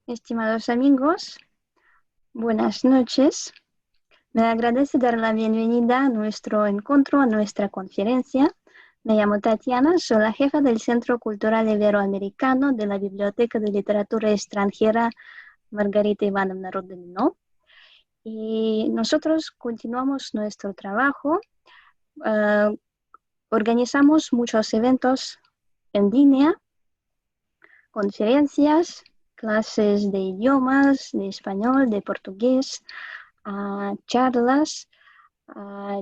Estimados amigos, buenas noches. Me agradece dar la bienvenida a nuestro encuentro, a nuestra conferencia. Me llamo Tatiana, soy la jefa del Centro Cultural Iberoamericano de la Biblioteca de Literatura Extranjera Margarita Ivanovna Rodinino. Y nosotros continuamos nuestro trabajo. Organizamos muchos eventos en línea, conferencias, clases de idiomas, de español, de portugués, charlas,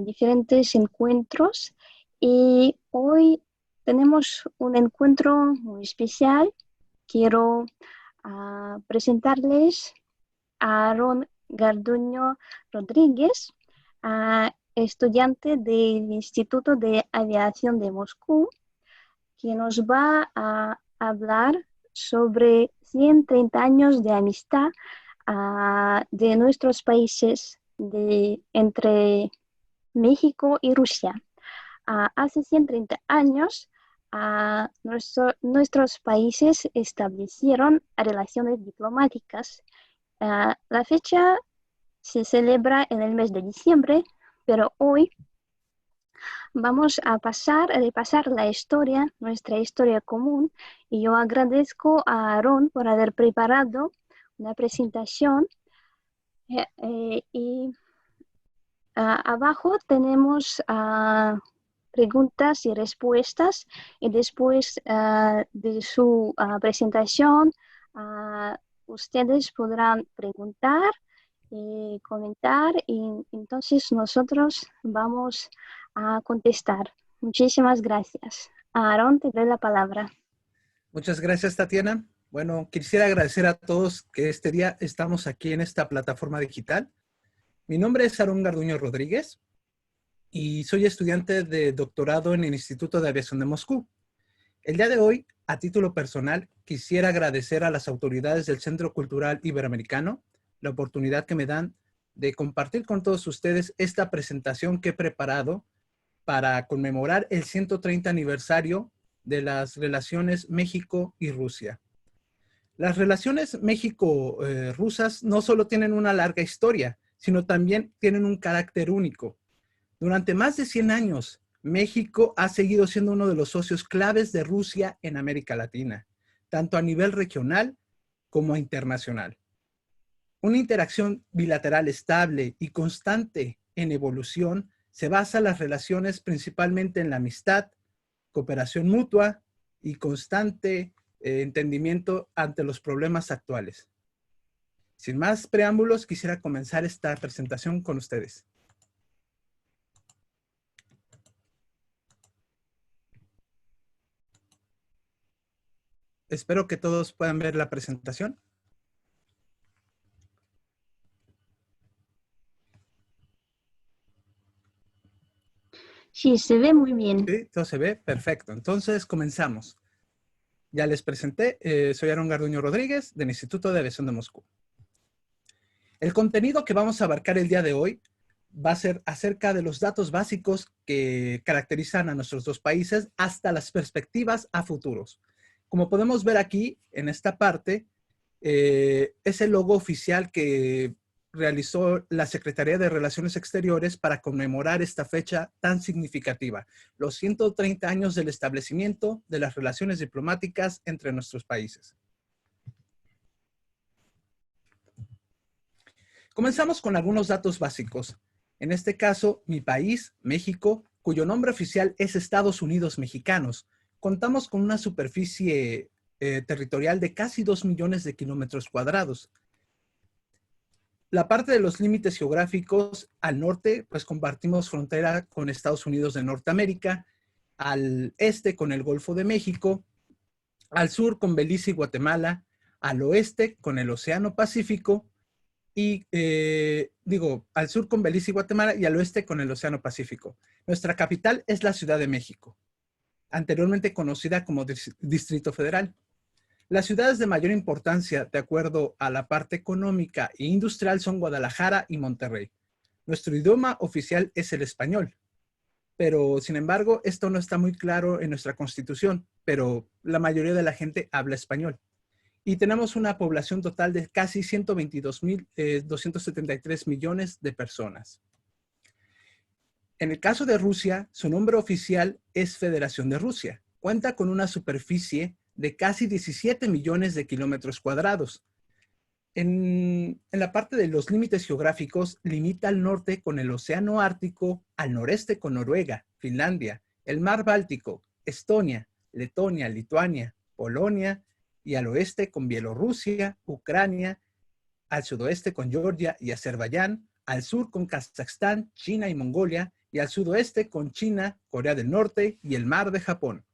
diferentes encuentros. Y hoy tenemos un encuentro muy especial. Quiero presentarles a Aaron Garduño Rodríguez, estudiante del Instituto de Aviación de Moscú, que nos va a hablar sobre 130 años de amistad de nuestros países entre México y Rusia. Hace 130 años, nuestros países establecieron relaciones diplomáticas. La fecha se celebra en el mes de diciembre, pero hoy vamos a repasar la historia, nuestra historia común, y yo agradezco a Aaron por haber preparado una presentación. Y abajo tenemos preguntas y respuestas, y después de su presentación, ustedes podrán preguntar y comentar, y entonces nosotros vamos a contestar. Muchísimas gracias. Aaron, te doy la palabra. Muchas gracias, Tatiana. Bueno, quisiera agradecer a todos que este día estamos aquí en esta plataforma digital. Mi nombre es Aaron Garduño Rodríguez y soy estudiante de doctorado en el Instituto de Aviación de Moscú. El día de hoy, a título personal, quisiera agradecer a las autoridades del Centro Cultural Iberoamericano la oportunidad que me dan de compartir con todos ustedes esta presentación que he preparado para conmemorar el 130 aniversario de las relaciones México y Rusia. Las relaciones México-rusas no solo tienen una larga historia, sino también tienen un carácter único. Durante más de 100 años, México ha seguido siendo uno de los socios claves de Rusia en América Latina, tanto a nivel regional como internacional. Una interacción bilateral estable y constante en evolución se basa en las relaciones principalmente en la amistad, cooperación mutua y constante entendimiento ante los problemas actuales. Sin más preámbulos, quisiera comenzar esta presentación con ustedes. Espero que todos puedan ver la presentación. Sí, se ve muy bien. Sí, todo se ve perfecto. Entonces, comenzamos. Ya les presenté, soy Aaron Garduño Rodríguez del Instituto de Aviación de Moscú. El contenido que vamos a abarcar el día de hoy va a ser acerca de los datos básicos que caracterizan a nuestros dos países hasta las perspectivas a futuros. Como podemos ver aquí, en esta parte, es el logo oficial que realizó la Secretaría de Relaciones Exteriores para conmemorar esta fecha tan significativa, los 130 años del establecimiento de las relaciones diplomáticas entre nuestros países. Comenzamos con algunos datos básicos. En este caso, mi país, México, cuyo nombre oficial es Estados Unidos Mexicanos, contamos con una superficie territorial de casi 2 millones de kilómetros cuadrados. La parte de los límites geográficos, al norte, pues compartimos frontera con Estados Unidos de Norteamérica, al este con el Golfo de México, al sur con Belice y Guatemala, al oeste con el Océano Pacífico, y al sur con Belice y Guatemala y al oeste con el Océano Pacífico. Nuestra capital es la Ciudad de México, anteriormente conocida como Distrito Federal. Las ciudades de mayor importancia, de acuerdo a la parte económica e industrial, son Guadalajara y Monterrey. Nuestro idioma oficial es el español, pero sin embargo, esto no está muy claro en nuestra Constitución, pero la mayoría de la gente habla español. y tenemos una población total de casi 122.273 millones de personas. En el caso de Rusia, su nombre oficial es Federación de Rusia. Cuenta con una superficie de casi 17 millones de kilómetros cuadrados. En la parte de los límites geográficos, limita al norte con el Océano Ártico, al noreste con Noruega, Finlandia, el Mar Báltico, Estonia, Letonia, Lituania, Polonia, y al oeste con Bielorrusia, Ucrania, al sudoeste con Georgia y Azerbaiyán, al sur con Kazajstán, China y Mongolia, y al sudoeste con China, Corea del Norte y el Mar de Japón.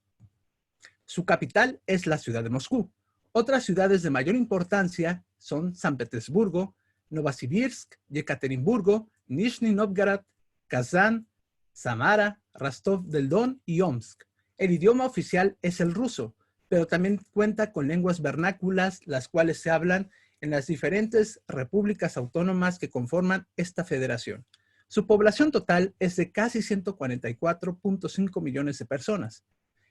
Su capital es la ciudad de Moscú. Otras ciudades de mayor importancia son San Petersburgo, Novosibirsk, Yekaterinburgo, Nizhny Novgorod, Kazán, Samara, Rostov del Don y Omsk. El idioma oficial es el ruso, pero también cuenta con lenguas vernáculas, las cuales se hablan en las diferentes repúblicas autónomas que conforman esta federación. Su población total es de casi 144.5 millones de personas.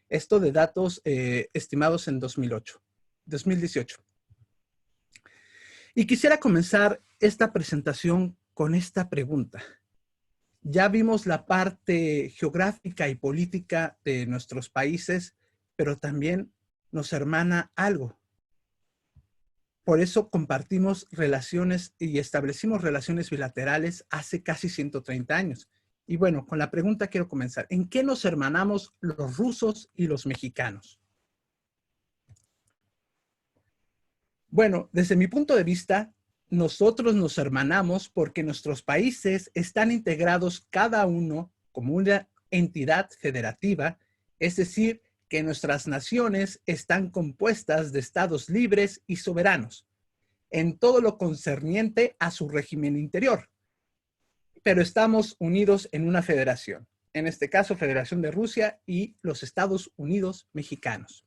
Esto de datos estimados en 2018. Y quisiera comenzar esta presentación con esta pregunta. Ya vimos la parte geográfica y política de nuestros países, pero también nos hermana algo. Por eso compartimos relaciones y establecimos relaciones bilaterales hace casi 130 años. Y bueno, con la pregunta quiero comenzar. ¿En qué nos hermanamos los rusos y los mexicanos? Bueno, desde mi punto de vista, nosotros nos hermanamos porque nuestros países están integrados cada uno como una entidad federativa, es decir, que nuestras naciones están compuestas de estados libres y soberanos en todo lo concerniente a su régimen interior. Pero estamos unidos en una federación, en este caso Federación de Rusia y los Estados Unidos mexicanos.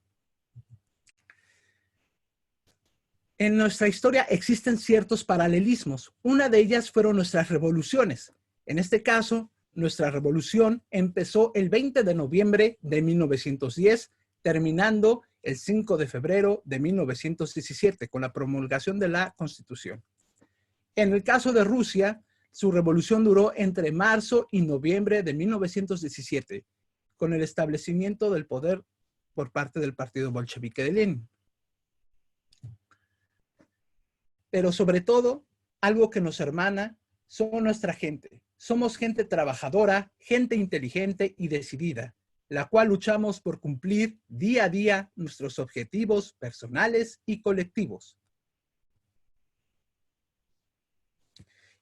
En nuestra historia existen ciertos paralelismos. Una de ellas fueron nuestras revoluciones. En este caso, nuestra revolución empezó el 20 de noviembre de 1910, terminando el 5 de febrero de 1917 con la promulgación de la Constitución. En el caso de Rusia, su revolución duró entre marzo y noviembre de 1917, con el establecimiento del poder por parte del Partido Bolchevique de Lenin. Pero sobre todo, algo que nos hermana son nuestra gente. Somos gente trabajadora, gente inteligente y decidida, la cual luchamos por cumplir día a día nuestros objetivos personales y colectivos.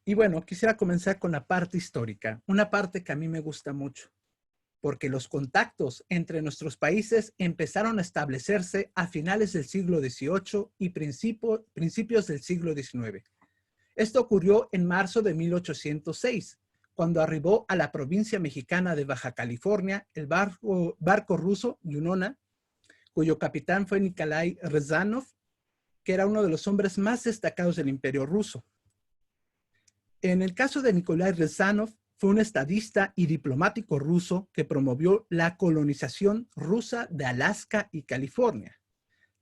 Y bueno, quisiera comenzar con la parte histórica, una parte que a mí me gusta mucho, porque los contactos entre nuestros países empezaron a establecerse a finales del siglo XVIII y principios del siglo XIX. Esto ocurrió en marzo de 1806, cuando arribó a la provincia mexicana de Baja California el barco ruso Yunona, cuyo capitán fue Nikolai Rezanov, que era uno de los hombres más destacados del Imperio Ruso. En el caso de Nikolai Rezanov, fue un estadista y diplomático ruso que promovió la colonización rusa de Alaska y California.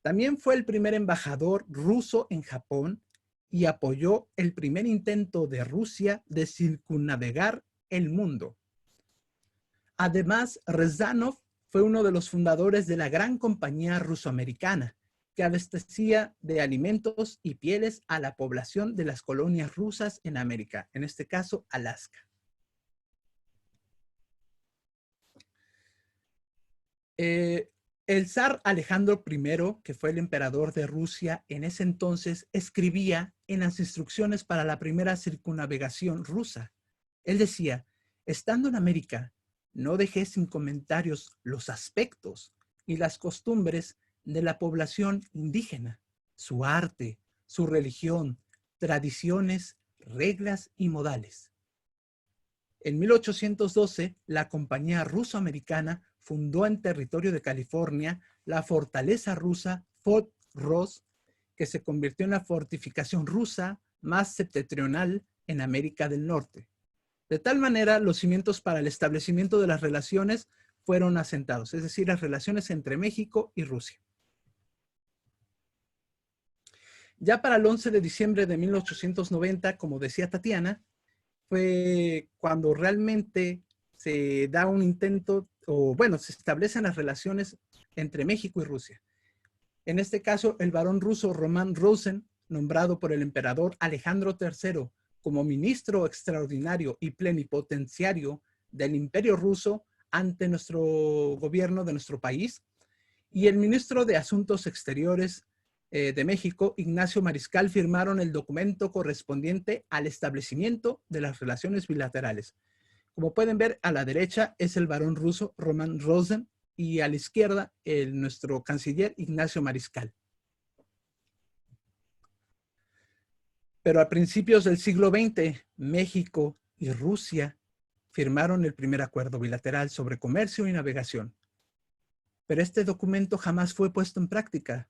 También fue el primer embajador ruso en Japón y apoyó el primer intento de Rusia de circunnavegar el mundo. Además, Rezanov fue uno de los fundadores de la gran compañía ruso-americana, que abastecía de alimentos y pieles a la población de las colonias rusas en América, en este caso Alaska. El zar Alejandro I, que fue el emperador de Rusia en ese entonces, escribía en las instrucciones para la primera circunnavegación rusa. Él decía, estando en América, no dejé sin comentarios los aspectos y las costumbres de la población indígena, su arte, su religión, tradiciones, reglas y modales. En 1812, la compañía ruso-americana fundó en territorio de California la fortaleza rusa Fort Ross, que se convirtió en la fortificación rusa más septentrional en América del Norte. De tal manera, los cimientos para el establecimiento de las relaciones fueron asentados, es decir, las relaciones entre México y Rusia. Ya para el 11 de diciembre de 1890, como decía Tatiana, fue cuando realmente se da un intento, o bueno, se establecen las relaciones entre México y Rusia. En este caso, el barón ruso Roman Rosen, nombrado por el emperador Alejandro III como ministro extraordinario y plenipotenciario del Imperio Ruso ante nuestro gobierno de nuestro país, y el ministro de Asuntos Exteriores de México, Ignacio Mariscal, firmaron el documento correspondiente al establecimiento de las relaciones bilaterales. Como pueden ver, a la derecha es el barón ruso Roman Rosen y a la izquierda nuestro canciller Ignacio Mariscal. Pero a principios del siglo XX, México y Rusia firmaron el primer acuerdo bilateral sobre comercio y navegación. Pero este documento jamás fue puesto en práctica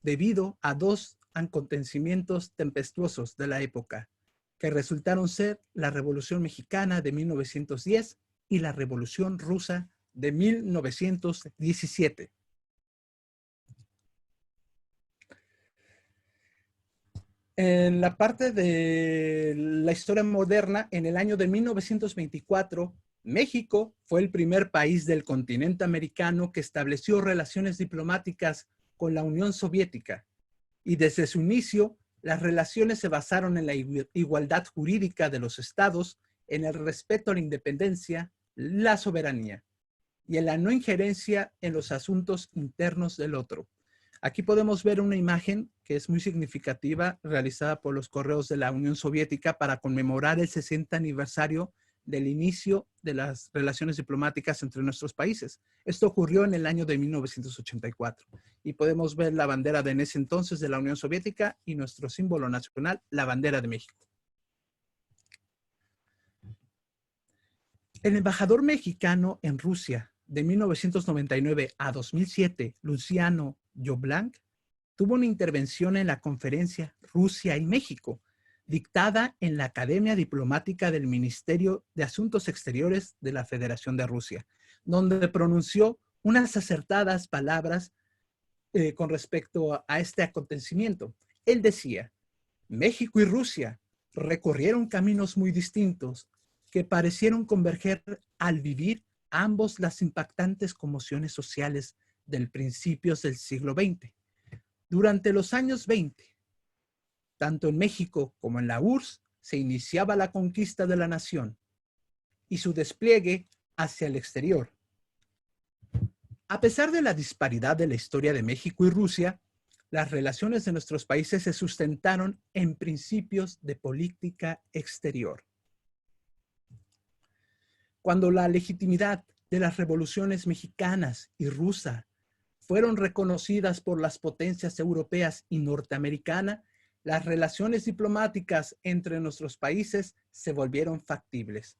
debido a dos acontecimientos tempestuosos de la época, que resultaron ser la Revolución Mexicana de 1910 y la Revolución Rusa de 1917. En la parte de la historia moderna, en el año de 1924, México fue el primer país del continente americano que estableció relaciones diplomáticas con la Unión Soviética, y desde su inicio las relaciones se basaron en la igualdad jurídica de los estados, en el respeto a la independencia, la soberanía y en la no injerencia en los asuntos internos del otro. Aquí podemos ver una imagen que es muy significativa realizada por los correos de la Unión Soviética para conmemorar el 60 aniversario del inicio de las relaciones diplomáticas entre nuestros países. Esto ocurrió en el año de 1984 y podemos ver la bandera de en ese entonces de la Unión Soviética y nuestro símbolo nacional, la bandera de México. El embajador mexicano en Rusia de 1999 a 2007, Luciano Joblanc, tuvo una intervención en la conferencia Rusia y México, dictada en la Academia Diplomática del Ministerio de Asuntos Exteriores de la Federación de Rusia, donde pronunció unas acertadas palabras con respecto a este acontecimiento. Él decía, México y Rusia recorrieron caminos muy distintos que parecieron converger al vivir ambos las impactantes conmociones sociales del principios del siglo XX. Durante los años 20, tanto en México como en la URSS, se iniciaba la conquista de la nación y su despliegue hacia el exterior. A pesar de la disparidad de la historia de México y Rusia, las relaciones de nuestros países se sustentaron en principios de política exterior. Cuando la legitimidad de las revoluciones mexicanas y rusa fueron reconocidas por las potencias europeas y norteamericana, las relaciones diplomáticas entre nuestros países se volvieron factibles.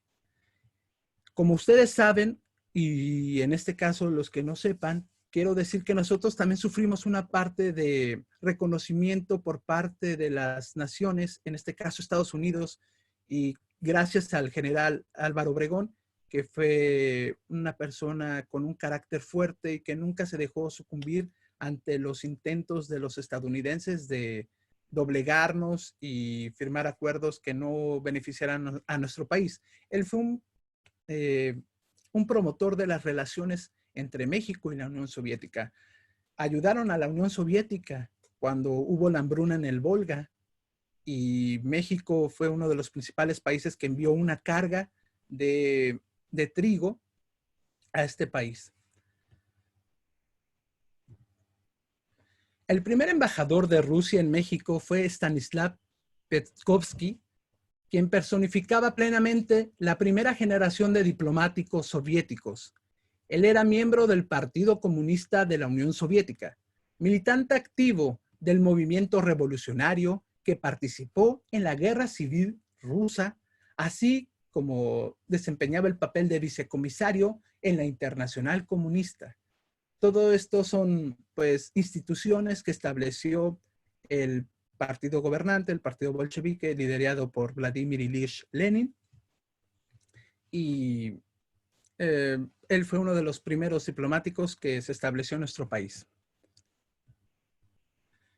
Como ustedes saben, y en este caso los que no sepan, quiero decir que nosotros también sufrimos una parte de reconocimiento por parte de las naciones, en este caso Estados Unidos, y gracias al general Álvaro Obregón, que fue una persona con un carácter fuerte y que nunca se dejó sucumbir ante los intentos de los estadounidenses de doblegarnos y firmar acuerdos que no beneficiaran a nuestro país. Él fue un promotor de las relaciones entre México y la Unión Soviética. Ayudaron a la Unión Soviética cuando hubo la hambruna en el Volga y México fue uno de los principales países que envió una carga de trigo a este país. El primer embajador de Rusia en México fue Stanislav Petkovsky, quien personificaba plenamente la primera generación de diplomáticos soviéticos. Él era miembro del Partido Comunista de la Unión Soviética, militante activo del movimiento revolucionario que participó en la Guerra Civil Rusa, así como desempeñaba el papel de vicecomisario en la Internacional Comunista. Todo esto son, pues, instituciones que estableció el partido gobernante, el partido bolchevique, liderado por Vladimir Ilich Lenin. Y él fue uno de los primeros diplomáticos que se estableció en nuestro país.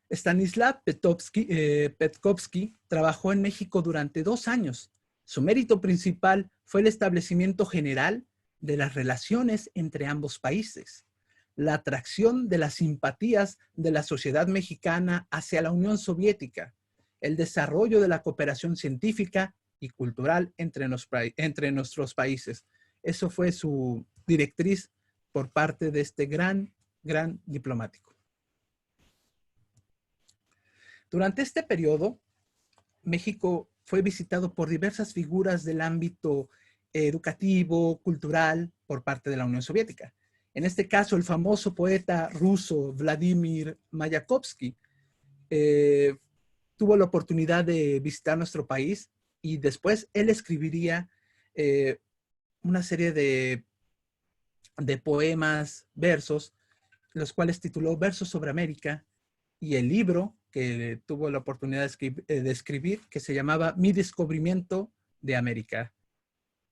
Stanislav Petkovsky trabajó en México durante 2 años. Su mérito principal fue el establecimiento general de las relaciones entre ambos países, la atracción de las simpatías de la sociedad mexicana hacia la Unión Soviética, el desarrollo de la cooperación científica y cultural entre nuestros países. Eso fue su directriz por parte de este gran diplomático. Durante este periodo, México fue visitado por diversas figuras del ámbito educativo, cultural, por parte de la Unión Soviética. En este caso, el famoso poeta ruso Vladimir Mayakovsky tuvo la oportunidad de visitar nuestro país y después él escribiría una serie de poemas, versos, los cuales tituló Versos sobre América, y el libro que tuvo la oportunidad de escribir, que se llamaba Mi descubrimiento de América.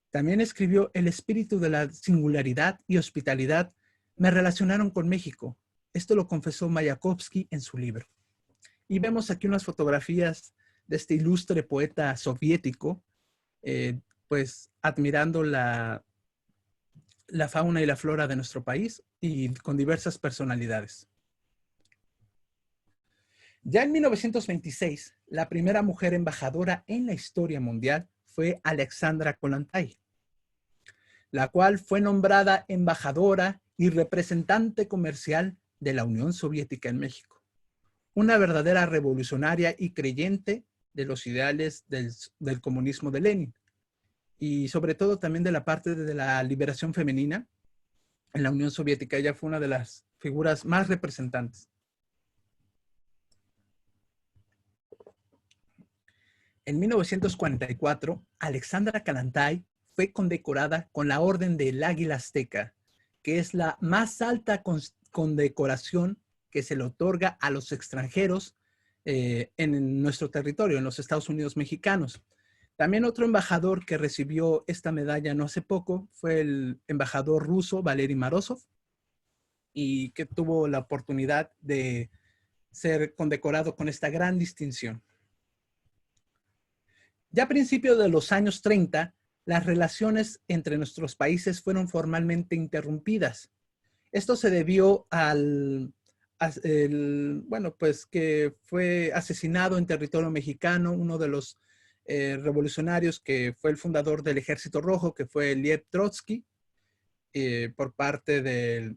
También escribió El espíritu de la singularidad y hospitalidad me relacionaron con México. Esto lo confesó Mayakovsky en su libro. Y vemos aquí unas fotografías de este ilustre poeta soviético, pues admirando la fauna y la flora de nuestro país y con diversas personalidades. Ya en 1926, la primera mujer embajadora en la historia mundial fue Alexandra Kollontai, la cual fue nombrada embajadora y representante comercial de la Unión Soviética en México. Una verdadera revolucionaria y creyente de los ideales del comunismo de Lenin, y sobre todo también de la parte de la liberación femenina en la Unión Soviética. Ella fue una de las figuras más representantes. En 1944, Alexandra Kollontai fue condecorada con la Orden del Águila Azteca, que es la más alta condecoración que se le otorga a los extranjeros en nuestro territorio, en los Estados Unidos mexicanos. También otro embajador que recibió esta medalla no hace poco fue el embajador ruso Valery Morozov, y que tuvo la oportunidad de ser condecorado con esta gran distinción. Ya a principios de los años 30, las relaciones entre nuestros países fueron formalmente interrumpidas. Esto se debió pues que fue asesinado en territorio mexicano uno de los revolucionarios que fue el fundador del Ejército Rojo, que fue Lev Trotsky, por parte de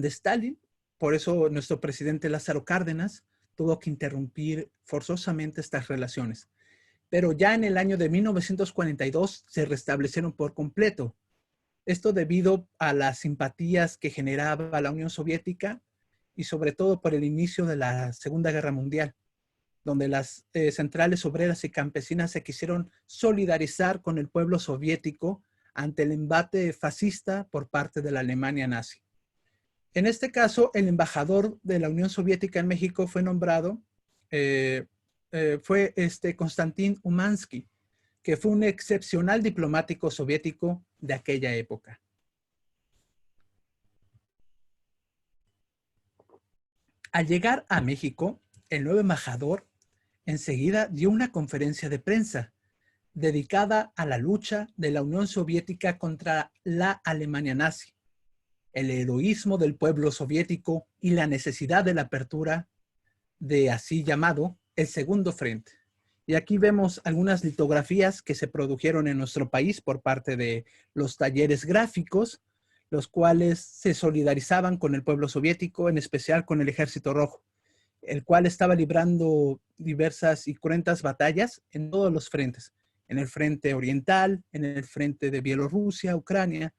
Stalin. Por eso nuestro presidente Lázaro Cárdenas tuvo que interrumpir forzosamente estas relaciones. Pero ya en el año de 1942 se restablecieron por completo. Esto debido a las simpatías que generaba la Unión Soviética y sobre todo por el inicio de la Segunda Guerra Mundial, donde las centrales obreras y campesinas se quisieron solidarizar con el pueblo soviético ante el embate fascista por parte de la Alemania nazi. En este caso, el embajador de la Unión Soviética en México fue nombrado, fue Konstantin Umansky, que fue un excepcional diplomático soviético de aquella época. Al llegar a México, el nuevo embajador enseguida dio una conferencia de prensa dedicada a la lucha de la Unión Soviética contra la Alemania nazi, el heroísmo del pueblo soviético y la necesidad de la apertura de así llamado el Segundo Frente. Y aquí vemos algunas litografías que se produjeron en nuestro país por parte de los talleres gráficos, los cuales se solidarizaban con el pueblo soviético, en especial con el Ejército Rojo, el cual estaba librando diversas y cruentas batallas en todos los frentes, en el frente oriental, en el frente de Bielorrusia, Ucrania,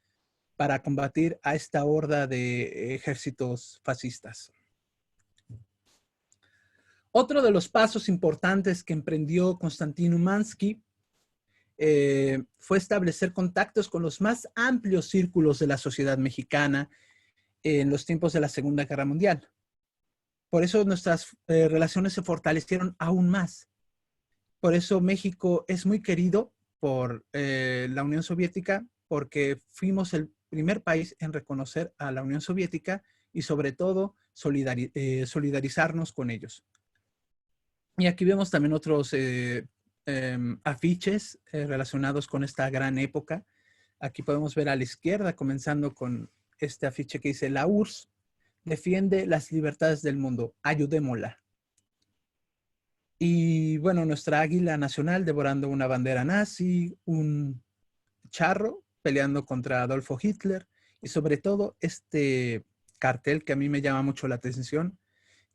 para combatir a esta horda de ejércitos fascistas. Otro de los pasos importantes que emprendió Konstantin Umansky fue establecer contactos con los más amplios círculos de la sociedad mexicana en los tiempos de la Segunda Guerra Mundial. Por eso nuestras relaciones se fortalecieron aún más. Por eso México es muy querido por la Unión Soviética, porque fuimos el primer país en reconocer a la Unión Soviética y sobre todo solidarizarnos con ellos. Y aquí vemos también otros afiches relacionados con esta gran época. Aquí podemos ver a la izquierda, comenzando con este afiche que dice: la URSS defiende las libertades del mundo, ayudémosla. Y bueno, nuestra águila nacional devorando una bandera nazi, un charro peleando contra Adolfo Hitler, y sobre todo este cartel que a mí me llama mucho la atención,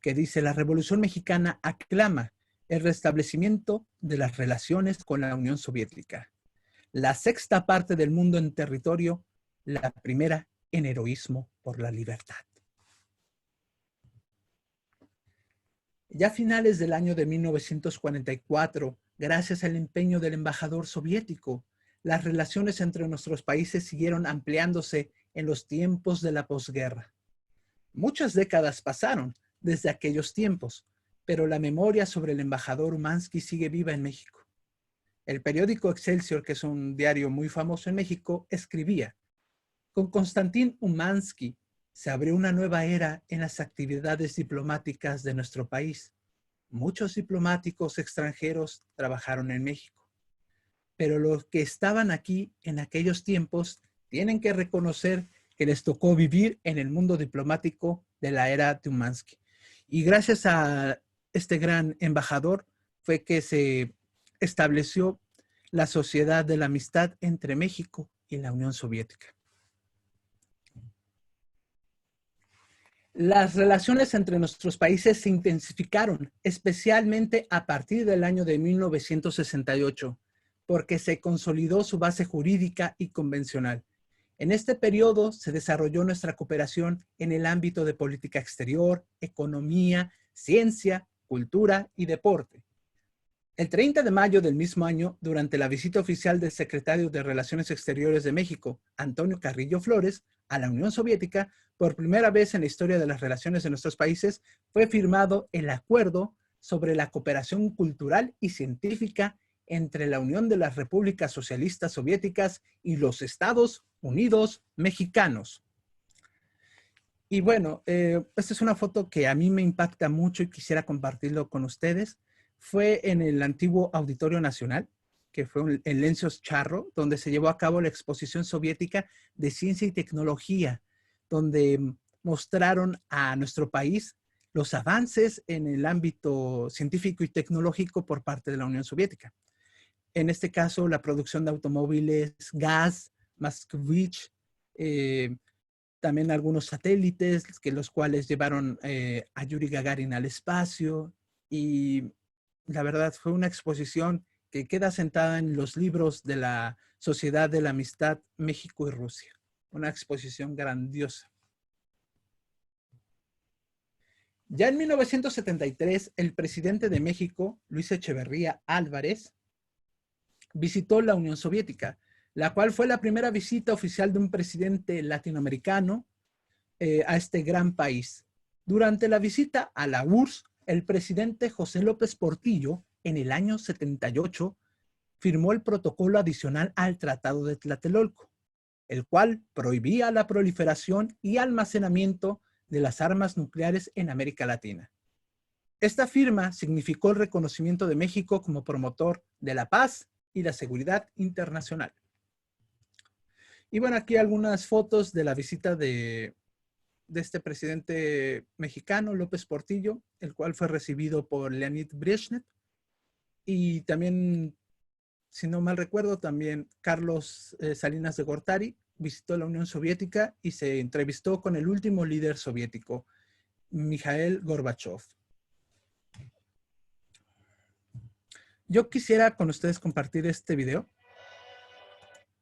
que dice: la Revolución Mexicana aclama el restablecimiento de las relaciones con la Unión Soviética. La sexta parte del mundo en territorio, la primera en heroísmo por la libertad. Ya a finales del año de 1944, gracias al empeño del embajador soviético, las relaciones entre nuestros países siguieron ampliándose en los tiempos de la posguerra. Muchas décadas pasaron desde aquellos tiempos, pero la memoria sobre el embajador Umansky sigue viva en México. El periódico Excelsior, que es un diario muy famoso en México, escribía: con Konstantin Umansky se abrió una nueva era en las actividades diplomáticas de nuestro país. Muchos diplomáticos extranjeros trabajaron en México, pero los que estaban aquí en aquellos tiempos tienen que reconocer que les tocó vivir en el mundo diplomático de la era de Umansky. Y gracias a este gran embajador fue que se estableció la Sociedad de la Amistad entre México y la Unión Soviética. Las relaciones entre nuestros países se intensificaron, especialmente a partir del año de 1968, porque se consolidó su base jurídica y convencional. En este periodo se desarrolló nuestra cooperación en el ámbito de política exterior, economía, ciencia, cultura y deporte. El 30 de mayo del mismo año, durante la visita oficial del secretario de Relaciones Exteriores de México, Antonio Carrillo Flores, a la Unión Soviética, por primera vez en la historia de las relaciones de nuestros países, fue firmado el Acuerdo sobre la Cooperación Cultural y Científica entre la Unión de las Repúblicas Socialistas Soviéticas y los Estados Unidos Mexicanos. Y bueno, esta es una foto que a mí me impacta mucho y quisiera compartirlo con ustedes. Fue en el antiguo Auditorio Nacional, que fue en Lencios Charro, donde se llevó a cabo la exposición soviética de ciencia y tecnología, donde mostraron a nuestro país los avances en el ámbito científico y tecnológico por parte de la Unión Soviética. En este caso, la producción de automóviles, gas, Moskvich, también algunos satélites, que los cuales llevaron a Yuri Gagarin al espacio, y la verdad fue una exposición que queda sentada en los libros de la Sociedad de la Amistad México y Rusia. Una exposición grandiosa. Ya en 1973, el presidente de México, Luis Echeverría Álvarez, visitó la Unión Soviética, la cual fue la primera visita oficial de un presidente latinoamericano a este gran país. Durante la visita a la URSS, el presidente José López Portillo, en el año 78, firmó el protocolo adicional al Tratado de Tlatelolco, el cual prohibía la proliferación y almacenamiento de las armas nucleares en América Latina. Esta firma significó el reconocimiento de México como promotor de la paz y la seguridad internacional. Y bueno, aquí algunas fotos de la visita de este presidente mexicano, López Portillo, el cual fue recibido por Leonid Brezhnev, y también, si no mal recuerdo, también Carlos Salinas de Gortari visitó la Unión Soviética y se entrevistó con el último líder soviético, Mikhail Gorbachev. Yo quisiera con ustedes compartir este video.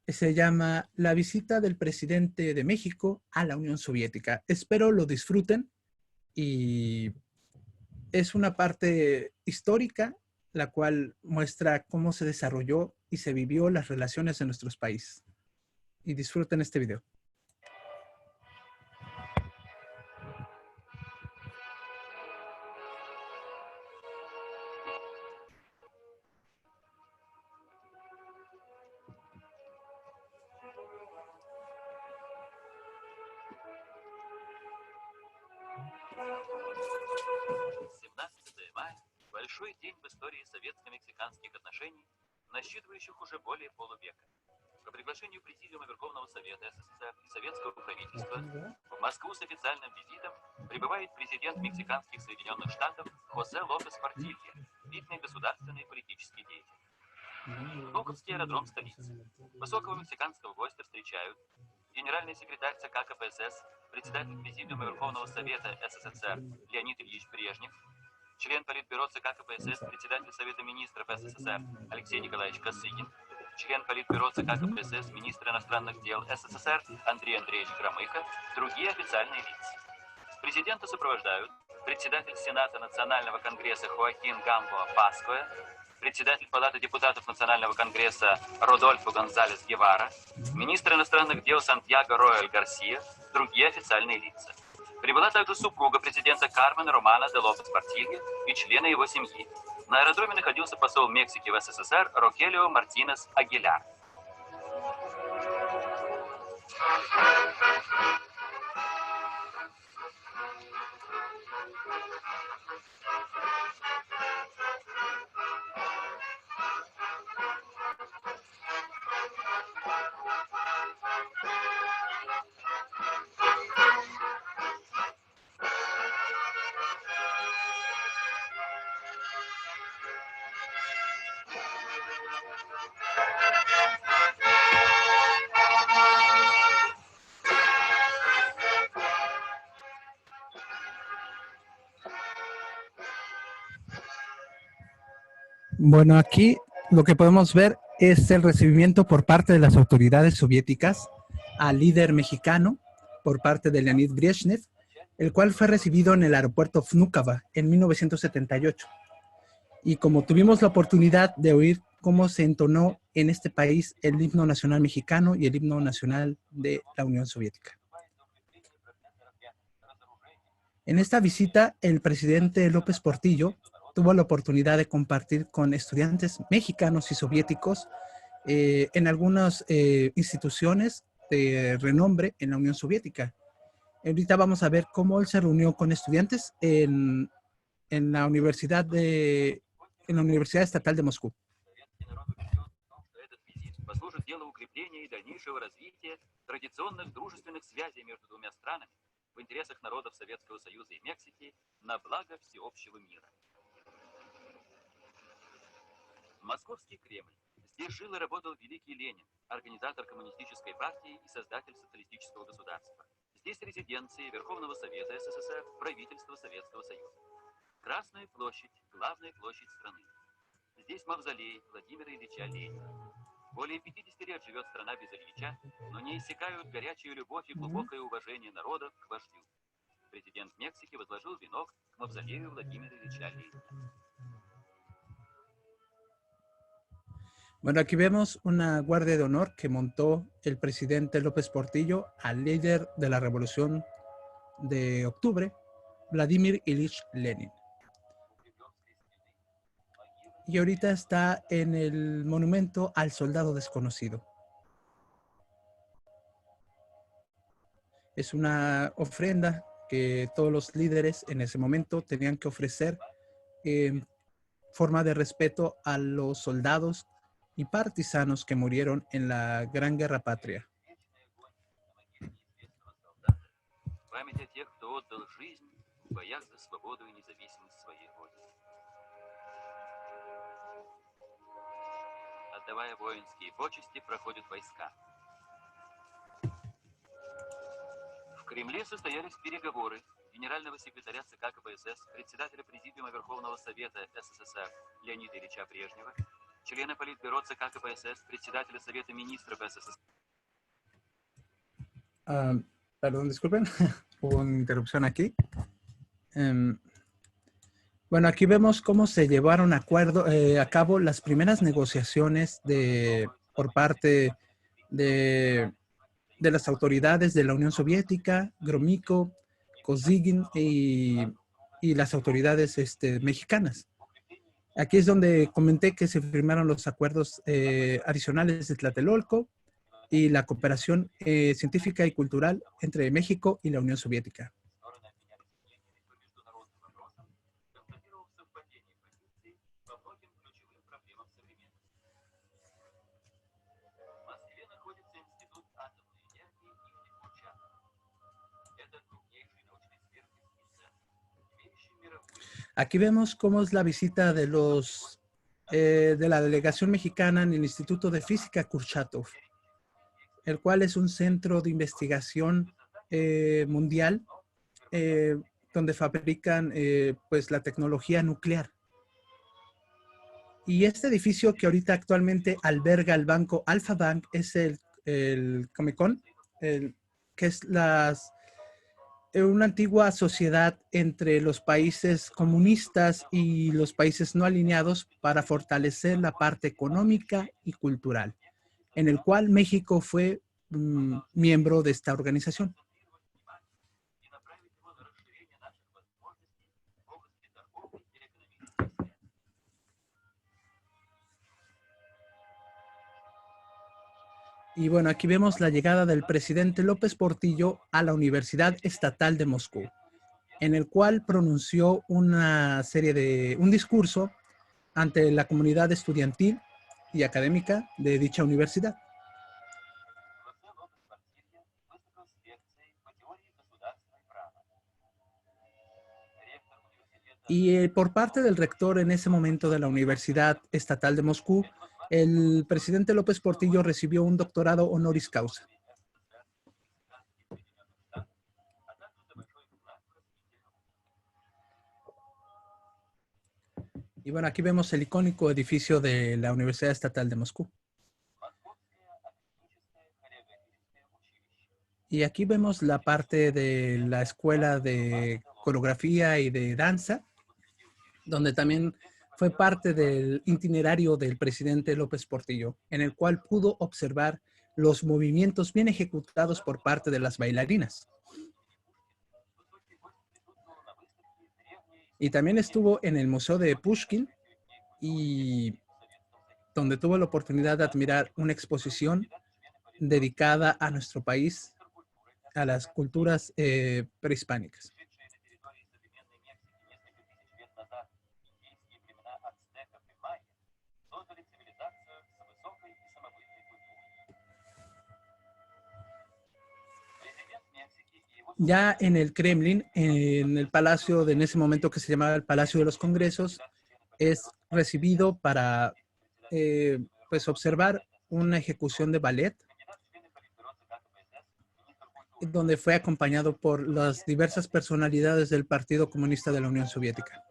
Se llama La visita del presidente de México a la Unión Soviética. Espero lo disfruten, y es una parte histórica la cual muestra cómo se desarrolló y se vivió las relaciones en nuestros países. Y disfruten este video. большой день в истории советско-мексиканских отношений, насчитывающих уже более полувека. По приглашению Президиума Верховного Совета СССР и советского правительства в Москву с официальным визитом прибывает президент Мексиканских Соединенных Штатов Хосе Лопес Портилья, видный государственный и политический деятель. Внуковский аэродром столицы. Высокого мексиканского гостя встречают генеральный секретарь ЦК КПСС, председатель Президиума Верховного Совета СССР Леонид Ильич Брежнев, член Политбюро ЦК КПСС, председатель Совета министров СССР Алексей Николаевич Косыгин, член Политбюро ЦК КПСС, министр иностранных дел СССР Андрей Андреевич Громыко, другие официальные лица. Президента сопровождают председатель Сената Национального конгресса Хоакин Гамбоа Паскоя, председатель Палаты депутатов Национального конгресса Родольфо Гонзалес Гевара, министр иностранных дел Сантьяго Роэль Гарсия, другие официальные лица. Прибыла также супруга президента Кармен Романа де Лопес Портилья и члены его семьи. На аэродроме находился посол Мексики в СССР Рохелио Мартинес Агиляр. Bueno, aquí lo que podemos ver es el recibimiento por parte de las autoridades soviéticas al líder mexicano por parte de Leonid Brezhnev, el cual fue recibido en el aeropuerto Vnukovo en 1978. Y como tuvimos la oportunidad de oír cómo se entonó en este país el himno nacional mexicano y el himno nacional de la Unión Soviética. En esta visita, el presidente López Portillo tuvo la oportunidad de compartir con estudiantes mexicanos y soviéticos en algunas instituciones de renombre en la Unión Soviética. Ahorita vamos a ver cómo él se reunió con estudiantes en la Universidad Estatal de Moscú. Послужит делу укрепления и дальнейшего развития традиционных дружественных связей между двумя странами в интересах народов Советского Союза и Мексики на благо всеобщего мира. Московский Кремль. Здесь жил и работал великий Ленин, организатор коммунистической партии и создатель социалистического государства. Здесь резиденции Верховного Совета СССР, правительства Советского Союза. Красная площадь, главная площадь страны. Здесь мавзолей Владимира Ильича Ленина. Более 50 лет живет страна без Ильича, но не иссякают горячая любовь и глубокое уважение народа к вождю. Президент Мексики возложил венок к мавзолею Владимира Ильича Ленина. Bueno, aquí vemos una guardia de honor que montó el presidente López Portillo al líder de la Revolución de Octubre, Vladimir Ilich Lenin. Y ahorita está en el monumento al soldado desconocido. Es una ofrenda que todos los líderes en ese momento tenían que ofrecer en forma de respeto a los soldados y partisanos que murieron en la Gran Guerra Patria. Память о тех, кто отдал жизнь в боях за свободу и независимость своей Родины. Отдавая воинские почести, проходят войска. В Кремле состоялись переговоры генерального секретаря ЦК КПСС, председателя Президиума Верховного Совета СССР Леонида Ильича Брежнева, члена Политбюро ЦК КПСС, председателя Совета министров СССР. Perdón, disculpen, hubo una interrupción aquí. Bueno, aquí vemos cómo se llevaron a cabo las primeras negociaciones por parte de las autoridades de la Unión Soviética, Gromyko, Kosygin y las autoridades mexicanas. Aquí es donde comenté que se firmaron los acuerdos adicionales de Tlatelolco y la cooperación científica y cultural entre México y la Unión Soviética. Aquí vemos cómo es la visita de de la delegación mexicana en el Instituto de Física Kurchatov, el cual es un centro de investigación mundial donde fabrican pues la tecnología nuclear. Y este edificio que ahorita actualmente alberga el banco Alfa Bank es el Comecon, que es una antigua sociedad entre los países comunistas y los países no alineados para fortalecer la parte económica y cultural, en el cual México fue miembro de esta organización. Y bueno, aquí vemos la llegada del presidente López Portillo a la Universidad Estatal de Moscú, en el cual pronunció un discurso ante la comunidad estudiantil y académica de dicha universidad. Y por parte del rector en ese momento de la Universidad Estatal de Moscú, el presidente López Portillo recibió un doctorado honoris causa. Y bueno, aquí vemos el icónico edificio de la Universidad Estatal de Moscú. Y aquí vemos la parte de la escuela de coreografía y de danza, donde también fue parte del itinerario del presidente López Portillo, en el cual pudo observar los movimientos bien ejecutados por parte de las bailarinas. Y también estuvo en el Museo de Pushkin, y donde tuvo la oportunidad de admirar una exposición dedicada a nuestro país, a las culturas prehispánicas. Ya en el Kremlin, en el palacio en ese momento que se llamaba el Palacio de los Congresos, es recibido para pues observar una ejecución de ballet, donde fue acompañado por las diversas personalidades del Partido Comunista de la Unión Soviética.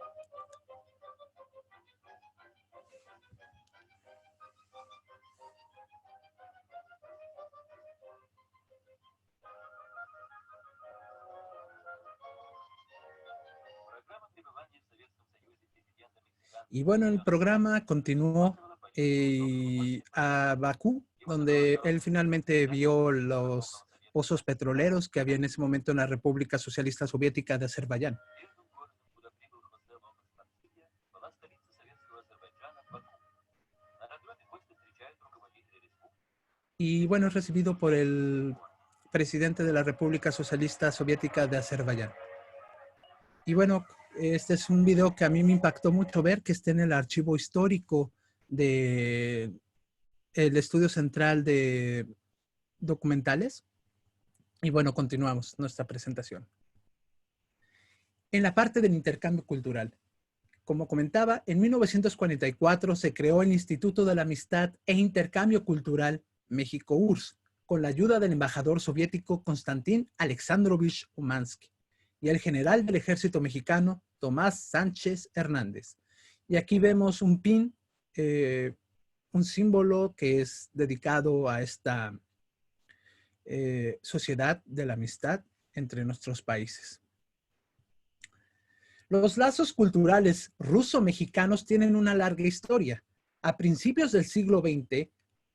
Y bueno, el programa continuó a Bakú, donde él finalmente vio los pozos petroleros que había en ese momento en la República Socialista Soviética de Azerbaiyán. Y bueno, es recibido por el presidente de la República Socialista Soviética de Azerbaiyán. Y bueno, este es un video que a mí me impactó mucho ver, que está en el archivo histórico del Estudio Central de Documentales. Y bueno, continuamos nuestra presentación. En la parte del intercambio cultural. Como comentaba, en 1944 se creó el Instituto de la Amistad e Intercambio Cultural México-URSS, con la ayuda del embajador soviético Konstantin Alexandrovich Umansky y el general del ejército mexicano Tomás Sánchez Hernández. Y aquí vemos un pin, un símbolo que es dedicado a esta sociedad de la amistad entre nuestros países. Los lazos culturales ruso-mexicanos tienen una larga historia. A principios del siglo XX,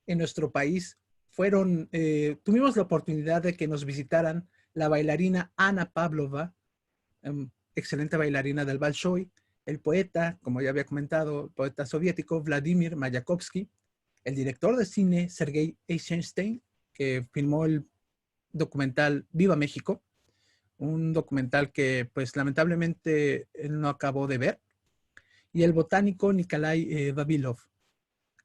en nuestro país, tuvimos la oportunidad de que nos visitaran la bailarina Ana Pavlova, excelente bailarina del Bolshoi, el poeta, como ya había comentado, el poeta soviético Vladimir Mayakovsky, el director de cine Sergei Eisenstein, que filmó el documental Viva México, un documental que pues lamentablemente él no acabó de ver, y el botánico Nikolai Vavilov.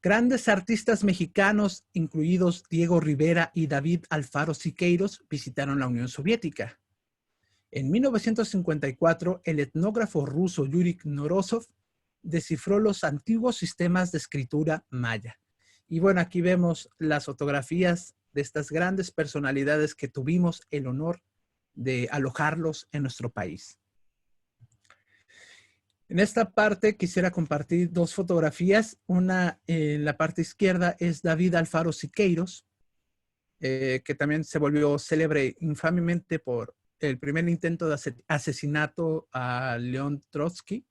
Grandes artistas mexicanos, incluidos Diego Rivera y David Alfaro Siqueiros, visitaron la Unión Soviética. En 1954, el etnógrafo ruso Yuri Knorosov descifró los antiguos sistemas de escritura maya. Y bueno, aquí vemos las fotografías de estas grandes personalidades que tuvimos el honor de alojarlos en nuestro país. En esta parte quisiera compartir dos fotografías. Una en la parte izquierda es David Alfaro Siqueiros, que también se volvió célebre infamemente por el primer intento de asesinato a León Trotsky,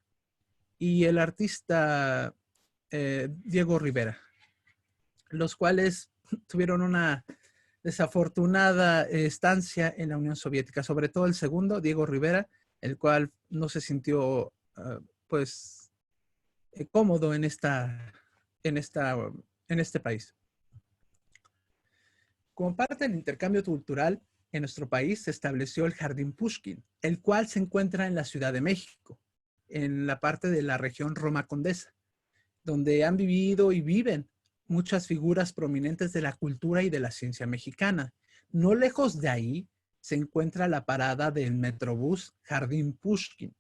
y el artista Diego Rivera, los cuales tuvieron una desafortunada estancia en la Unión Soviética, sobre todo el segundo, Diego Rivera, el cual no se sintió cómodo en este país. Como parte del intercambio cultural, en nuestro país se estableció el Jardín Pushkin, el cual se encuentra en la Ciudad de México, en la parte de la región Roma Condesa, donde han vivido y viven muchas figuras prominentes de la cultura y de la ciencia mexicana. No lejos de ahí se encuentra la parada del Metrobús Jardín Pushkin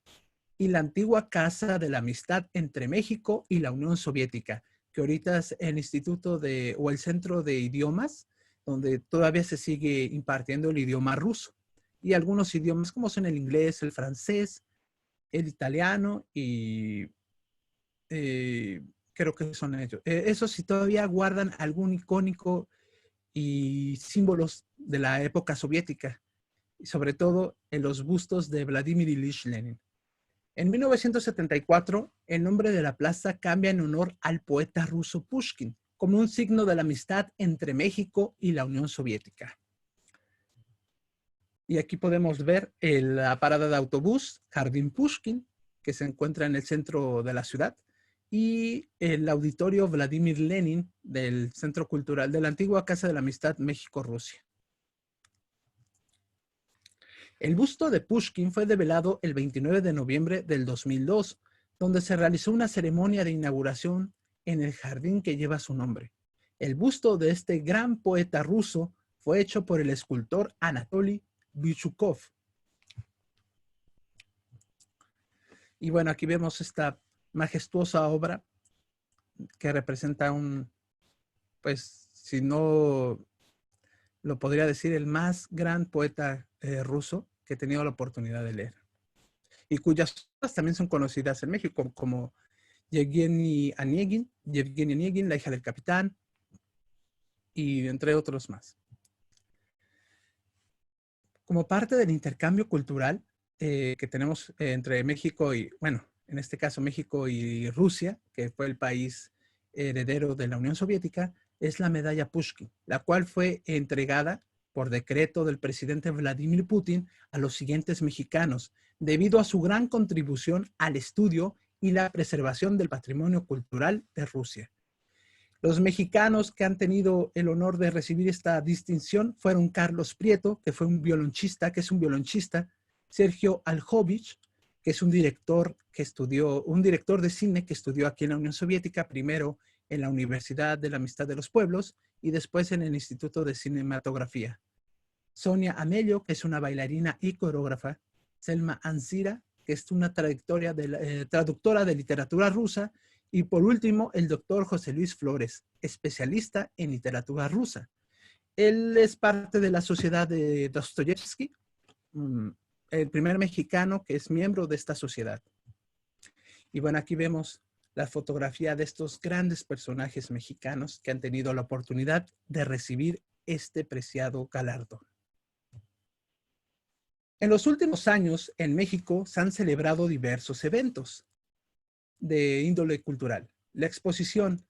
y la antigua Casa de la Amistad entre México y la Unión Soviética, que ahorita es el Instituto o el Centro de Idiomas, donde todavía se sigue impartiendo el idioma ruso y algunos idiomas como son el inglés, el francés, el italiano y creo que son ellos. Esos sí todavía guardan algún icónico y símbolos de la época soviética, y sobre todo en los bustos de Vladimir Ilich Lenin. En 1974, el nombre de la plaza cambia en honor al poeta ruso Pushkin, como un signo de la amistad entre México y la Unión Soviética. Y aquí podemos ver la parada de autobús Jardín Pushkin, que se encuentra en el centro de la ciudad, y el auditorio Vladimir Lenin del Centro Cultural de la antigua Casa de la Amistad México-Rusia. El busto de Pushkin fue develado el 29 de noviembre del 2002, donde se realizó una ceremonia de inauguración en el jardín que lleva su nombre. El busto de este gran poeta ruso fue hecho por el escultor Anatoly Bichukov. Y bueno, aquí vemos esta majestuosa obra que representa si no lo podría decir, el más gran poeta ruso que he tenido la oportunidad de leer, y cuyas obras también son conocidas en México, como Yevgeny Onegin, La hija del capitán, y entre otros más. Como parte del intercambio cultural que tenemos entre México y, bueno, en este caso México y Rusia, que fue el país heredero de la Unión Soviética, es la medalla Pushkin, la cual fue entregada por decreto del presidente Vladimir Putin a los siguientes mexicanos, debido a su gran contribución al estudio y la preservación del patrimonio cultural de Rusia. Los mexicanos que han tenido el honor de recibir esta distinción fueron Carlos Prieto, que es un violonchista, Sergio Aljovich, que es un director de cine que estudió aquí en la Unión Soviética, primero en la Universidad de la Amistad de los Pueblos y después en el Instituto de Cinematografía. Sonia Amelio, que es una bailarina y coreógrafa. Selma Ansira, que es una traductora de literatura rusa. Y por último, el doctor José Luis Flores, especialista en literatura rusa. Él es parte de la Sociedad de Dostoyevsky, el primer mexicano que es miembro de esta sociedad. Y bueno, aquí vemos la fotografía de estos grandes personajes mexicanos que han tenido la oportunidad de recibir este preciado galardón. En los últimos años, en México se han celebrado diversos eventos de índole cultural. La exposición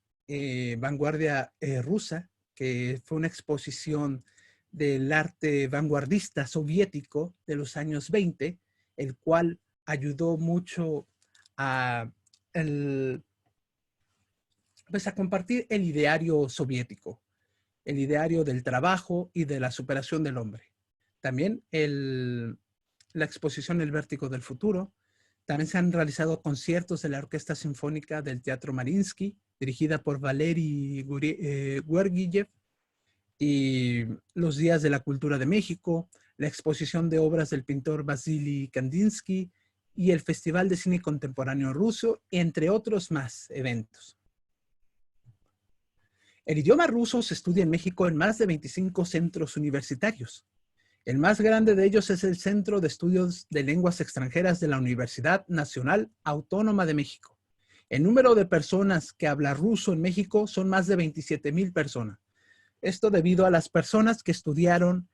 Vanguardia Rusa, que fue una exposición del arte vanguardista soviético de los años 20, el cual ayudó mucho a compartir el ideario soviético, el ideario del trabajo y de la superación del hombre. También la exposición El Vértigo del Futuro. También se han realizado conciertos de la Orquesta Sinfónica del Teatro Mariinsky, dirigida por Valery Gergiev, y los Días de la Cultura de México, la exposición de obras del pintor Vasily Kandinsky y el Festival de Cine Contemporáneo Ruso, entre otros más eventos. El idioma ruso se estudia en México en más de 25 centros universitarios. El más grande de ellos es el Centro de Estudios de Lenguas Extranjeras de la Universidad Nacional Autónoma de México. El número de personas que hablan ruso en México son más de 27,000 personas. Esto debido a las personas que estudiaron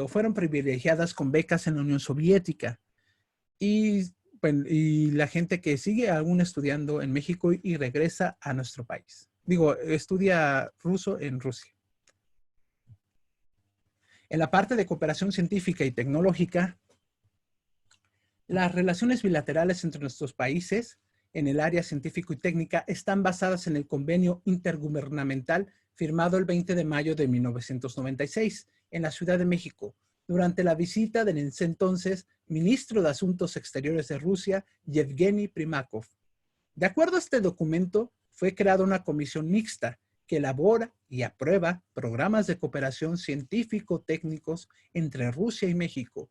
o fueron privilegiadas con becas en la Unión Soviética y la gente que sigue aún estudiando en México y regresa a nuestro país. Estudia ruso en Rusia. En la parte de cooperación científica y tecnológica, las relaciones bilaterales entre nuestros países en el área científico y técnica están basadas en el convenio intergubernamental firmado el 20 de mayo de 1996 en la Ciudad de México, durante la visita del entonces ministro de Asuntos Exteriores de Rusia, Yevgeny Primakov. De acuerdo a este documento, fue creada una comisión mixta que elabora y aprueba programas de cooperación científico-técnicos entre Rusia y México.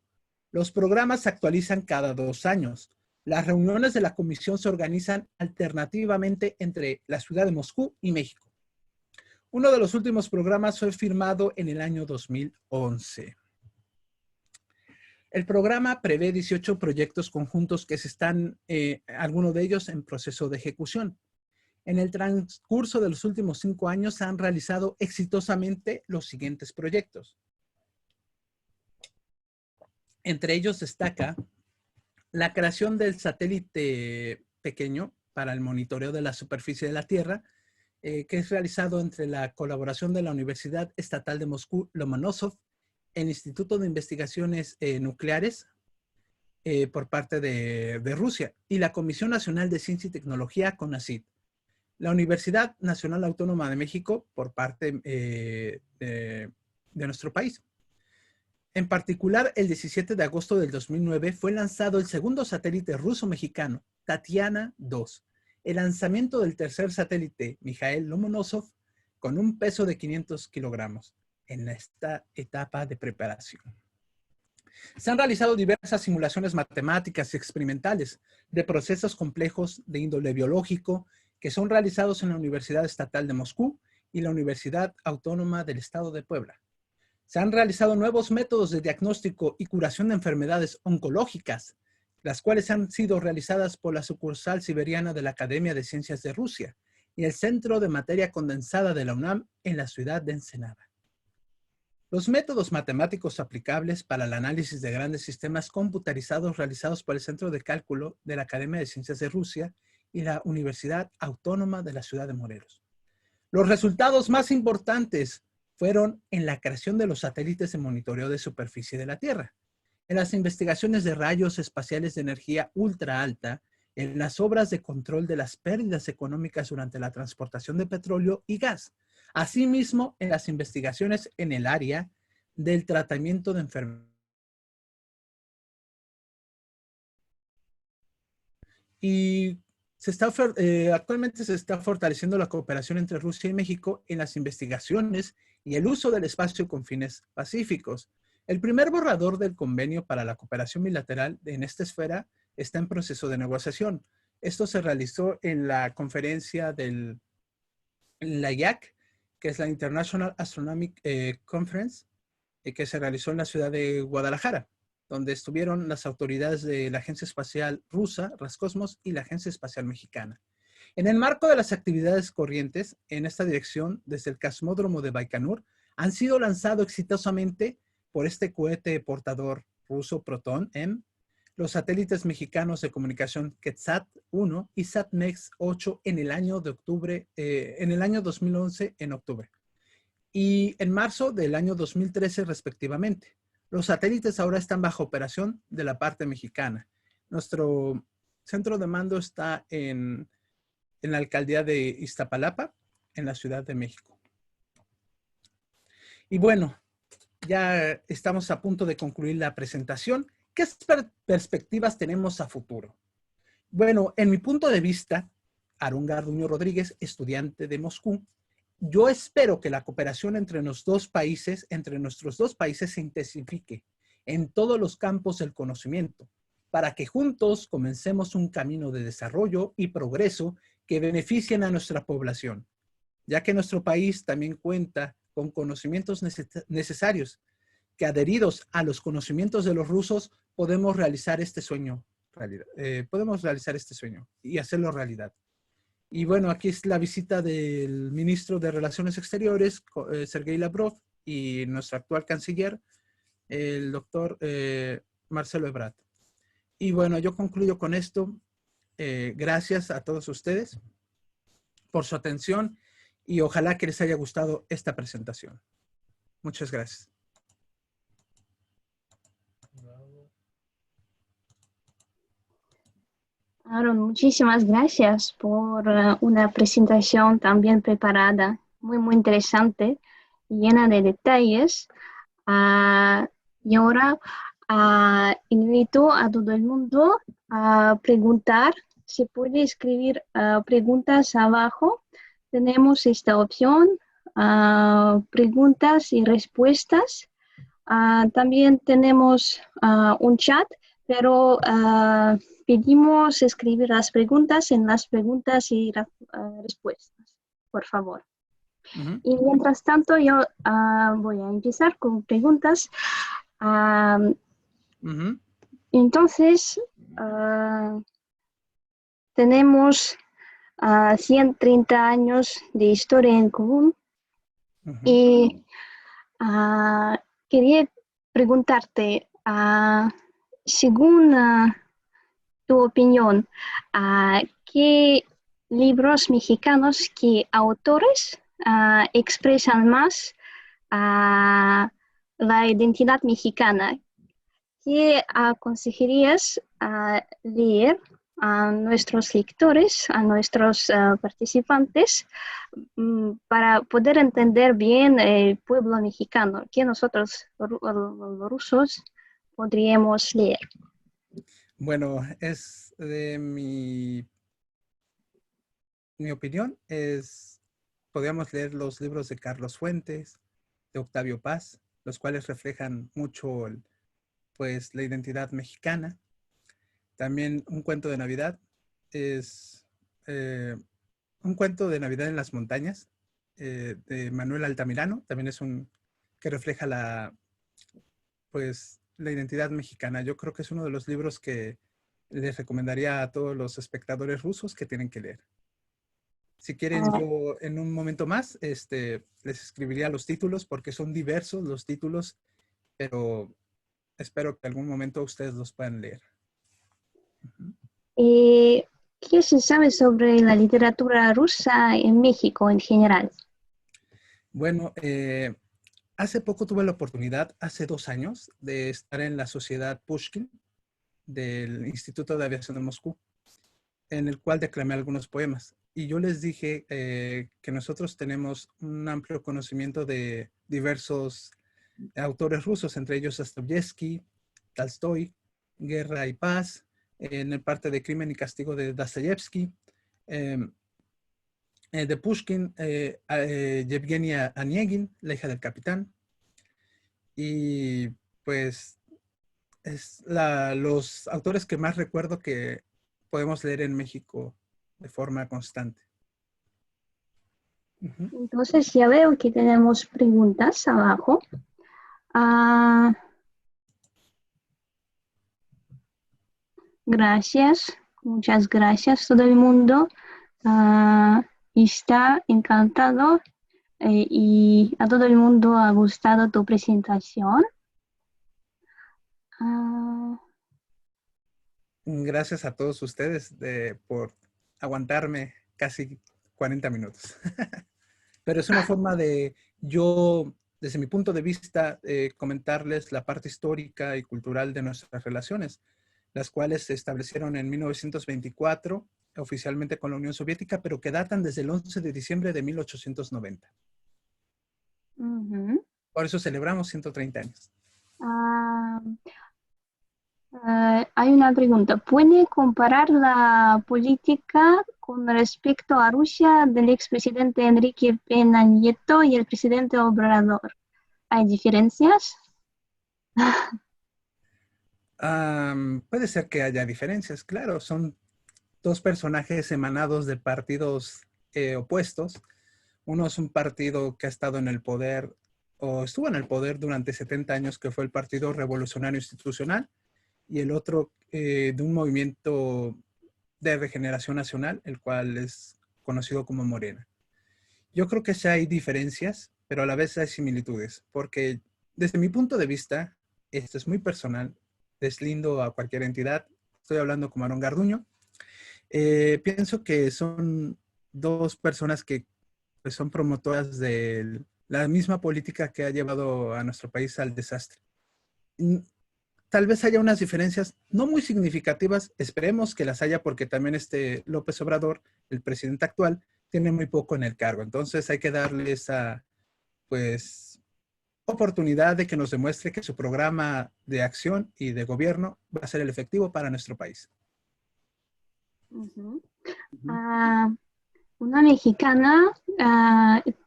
Los programas se actualizan cada 2 años. Las reuniones de la comisión se organizan alternativamente entre la ciudad de Moscú y México. Uno de los últimos programas fue firmado en el año 2011. El programa prevé 18 proyectos conjuntos que están, algunos de ellos en proceso de ejecución. En el transcurso de los últimos 5 años se han realizado exitosamente los siguientes proyectos. Entre ellos destaca la creación del satélite pequeño para el monitoreo de la superficie de la Tierra, que es realizado entre la colaboración de la Universidad Estatal de Moscú, Lomonosov, el Instituto de Investigaciones Nucleares por parte de Rusia y la Comisión Nacional de Ciencia y Tecnología, CONACYT. La Universidad Nacional Autónoma de México por parte de nuestro país. En particular, el 17 de agosto del 2009 fue lanzado el segundo satélite ruso-mexicano, Tatiana 2. El lanzamiento del tercer satélite, Mikhail Lomonosov, con un peso de 500 kilogramos en esta etapa de preparación. Se han realizado diversas simulaciones matemáticas y experimentales de procesos complejos de índole biológico que son realizados en la Universidad Estatal de Moscú y la Universidad Autónoma del Estado de Puebla. Se han realizado nuevos métodos de diagnóstico y curación de enfermedades oncológicas, las cuales han sido realizadas por la sucursal siberiana de la Academia de Ciencias de Rusia y el Centro de Materia Condensada de la UNAM en la ciudad de Ensenada. Los métodos matemáticos aplicables para el análisis de grandes sistemas computarizados realizados por el Centro de Cálculo de la Academia de Ciencias de Rusia y la Universidad Autónoma de la Ciudad de Morelos. Los resultados más importantes fueron en la creación de los satélites de monitoreo de superficie de la Tierra, en las investigaciones de rayos espaciales de energía ultra alta, en las obras de control de las pérdidas económicas durante la transportación de petróleo y gas, asimismo en las investigaciones en el área del tratamiento de enfermedades. Y actualmente se está fortaleciendo la cooperación entre Rusia y México en las investigaciones y el uso del espacio con fines pacíficos. El primer borrador del convenio para la cooperación bilateral en esta esfera está en proceso de negociación. Esto se realizó en la conferencia en la IAC, que es la International Astronomic Conference, que se realizó en la ciudad de Guadalajara, donde estuvieron las autoridades de la Agencia Espacial Rusa, Roscosmos, y la Agencia Espacial Mexicana. En el marco de las actividades corrientes en esta dirección, desde el cosmódromo de Baikonur, han sido lanzados exitosamente por este cohete portador ruso Proton-M, los satélites mexicanos de comunicación QuetzSat-1 y SatMex-8 en el año 2011 en octubre, y en marzo del año 2013 respectivamente. Los satélites ahora están bajo operación de la parte mexicana. Nuestro centro de mando está en la alcaldía de Iztapalapa, en la Ciudad de México. Y bueno, ya estamos a punto de concluir la presentación. ¿Qué perspectivas tenemos a futuro? Bueno, en mi punto de vista, Aarón Garduño Rodríguez, estudiante de Moscú, yo espero que la cooperación entre nuestros dos países se intensifique en todos los campos del conocimiento, para que juntos comencemos un camino de desarrollo y progreso que beneficien a nuestra población, ya que nuestro país también cuenta con conocimientos necesarios, que adheridos a los conocimientos de los rusos podemos realizar este sueño, y hacerlo realidad. Y bueno, aquí es la visita del ministro de Relaciones Exteriores, Sergei Lavrov, y nuestro actual canciller, el doctor Marcelo Ebrard. Y bueno, yo concluyo con esto. Gracias a todos ustedes por su atención y ojalá que les haya gustado esta presentación. Muchas gracias. Aaron, muchísimas gracias por una presentación tan bien preparada, muy interesante, llena de detalles. Y ahora invito a todo el mundo a preguntar. Se puede escribir preguntas abajo. Tenemos esta opción, preguntas y respuestas. También tenemos un chat, pero pedimos escribir las preguntas en las preguntas y respuestas, por favor. Y mientras tanto, yo voy a empezar con preguntas. Entonces, tenemos 130 años de historia en común y quería preguntarte, según tu opinión, ¿qué libros mexicanos, qué autores expresan más la identidad mexicana? ¿Qué aconsejarías leer a nuestros lectores, a nuestros participantes, para poder entender bien el pueblo mexicano, que nosotros, los rusos, podríamos leer? Bueno, es de mi opinión, podríamos leer los libros de Carlos Fuentes, de Octavio Paz, los cuales reflejan mucho pues, la identidad mexicana. También un cuento de Navidad es un cuento de Navidad en las montañas, de Manuel Altamirano. También es que refleja pues, la identidad mexicana. Yo creo que es uno de los libros que les recomendaría a todos los espectadores rusos que tienen que leer. Si quieren, yo en un momento más les escribiría los títulos, porque son diversos los títulos, pero espero que en algún momento ustedes los puedan leer. ¿Qué se sabe sobre la literatura rusa en México en general? Bueno, hace poco tuve la oportunidad, hace 2 años, de estar en la Sociedad Pushkin del Instituto de Aviación de Moscú, en el cual declamé algunos poemas. Y yo les dije que nosotros tenemos un amplio conocimiento de diversos autores rusos, entre ellos Dostoyevsky, Tolstói, Guerra y Paz, en el parte de Crimen y Castigo de Dostoyevsky, de Pushkin, Yevgenia Onegin, la hija del capitán. Y pues es los autores que más recuerdo que podemos leer en México de forma constante. Entonces ya veo que tenemos preguntas abajo. Gracias, muchas gracias todo el mundo. Está encantado y a todo el mundo ha gustado tu presentación. Gracias a todos ustedes por aguantarme casi 40 minutos. Pero es una forma de yo, desde mi punto de vista, comentarles la parte histórica y cultural de nuestras relaciones, las cuales se establecieron en 1924, oficialmente con la Unión Soviética, pero que datan desde el 11 de diciembre de 1890. Por eso celebramos 130 años. Hay una pregunta. ¿Puede comparar la política con respecto a Rusia del expresidente Enrique Peña Nieto y el presidente Obrador? ¿Hay diferencias? Puede ser que haya diferencias, claro, son dos personajes emanados de partidos opuestos. Uno es un partido que ha estado en el poder o estuvo en el poder durante 70 años, que fue el Partido Revolucionario Institucional, y el otro de un movimiento de regeneración nacional, el cual es conocido como Morena. Yo creo que sí hay diferencias, pero a la vez hay similitudes, porque desde mi punto de vista, esto es muy personal, deslindo a cualquier entidad, estoy hablando como Aarón Garduño, pienso que son dos personas que pues, son promotoras de la misma política que ha llevado a nuestro país al desastre. Tal vez haya unas diferencias no muy significativas, esperemos que las haya porque también López Obrador, el presidente actual, tiene muy poco en el cargo. Entonces hay que darle esa, pues, oportunidad de que nos demuestre que su programa de acción y de gobierno va a ser el efectivo para nuestro país. Una mexicana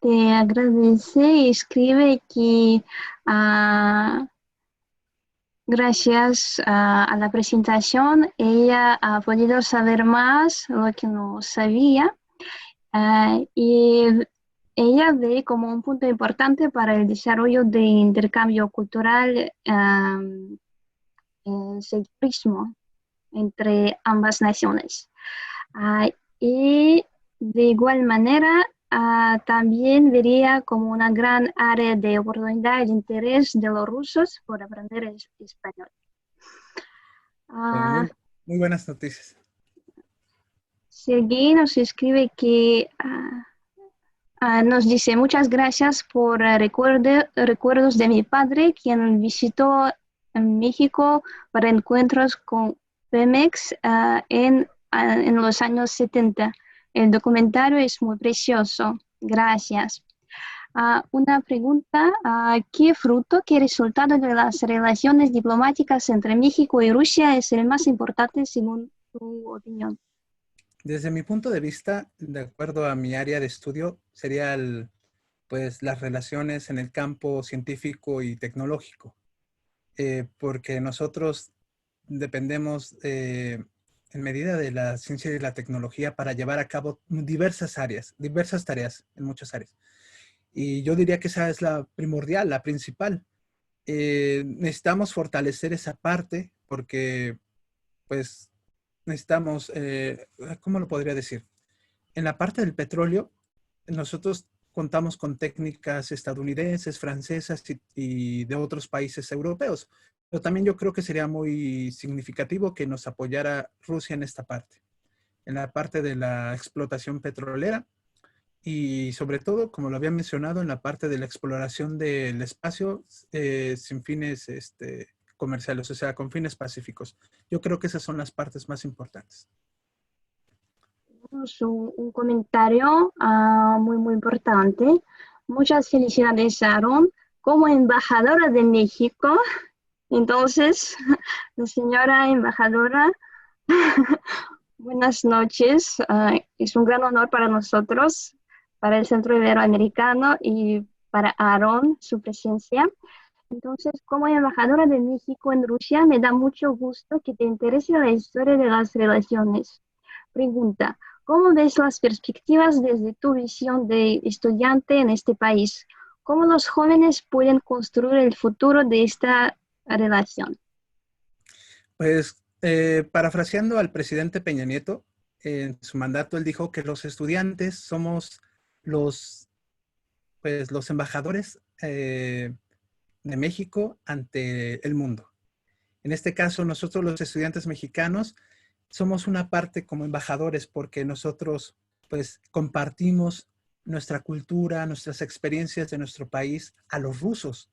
te agradece y escribe que gracias a la presentación ella ha podido saber más lo que no sabía y ella ve como un punto importante para el desarrollo de intercambio cultural el turismo entre ambas naciones. Y de igual manera, también vería como una gran área de oportunidad y de interés de los rusos por aprender español. Pues muy buenas noticias. Sergei nos escribe que nos dice muchas gracias por recuerdos de mi padre, quien visitó en México para encuentros con Pemex en los años 70. El documentario es muy precioso. Gracias. Una pregunta, ¿qué fruto, qué resultado de las relaciones diplomáticas entre México y Rusia es el más importante según tu opinión? Desde mi punto de vista, de acuerdo a mi área de estudio, sería pues las relaciones en el campo científico y tecnológico, porque nosotros dependemos en medida de la ciencia y la tecnología para llevar a cabo diversas tareas en muchas áreas. Y yo diría que esa es la primordial, la principal. Necesitamos fortalecer esa parte porque, pues, necesitamos, ¿cómo lo podría decir? En la parte del petróleo, nosotros contamos con técnicas estadounidenses, francesas y de otros países europeos. Pero también yo creo que sería muy significativo que nos apoyara Rusia en esta parte, en la parte de la explotación petrolera y sobre todo, como lo había mencionado, en la parte de la exploración del espacio sin fines comerciales, o sea, con fines pacíficos. Yo creo que esas son las partes más importantes. Un comentario muy importante. Muchas felicidades, Aarón. Como embajadora de México, entonces, la señora embajadora, buenas noches. Es un gran honor para nosotros, para el Centro Iberoamericano y para Aarón, su presencia. Entonces, como embajadora de México en Rusia, me da mucho gusto que te interese la historia de las relaciones. Pregunta, ¿cómo ves las perspectivas desde tu visión de estudiante en este país? ¿Cómo los jóvenes pueden construir el futuro de esta relación? Pues, parafraseando al presidente Peña Nieto, en su mandato él dijo que los estudiantes somos los embajadores de México ante el mundo. En este caso, nosotros los estudiantes mexicanos somos una parte como embajadores porque nosotros pues compartimos nuestra cultura, nuestras experiencias de nuestro país a los rusos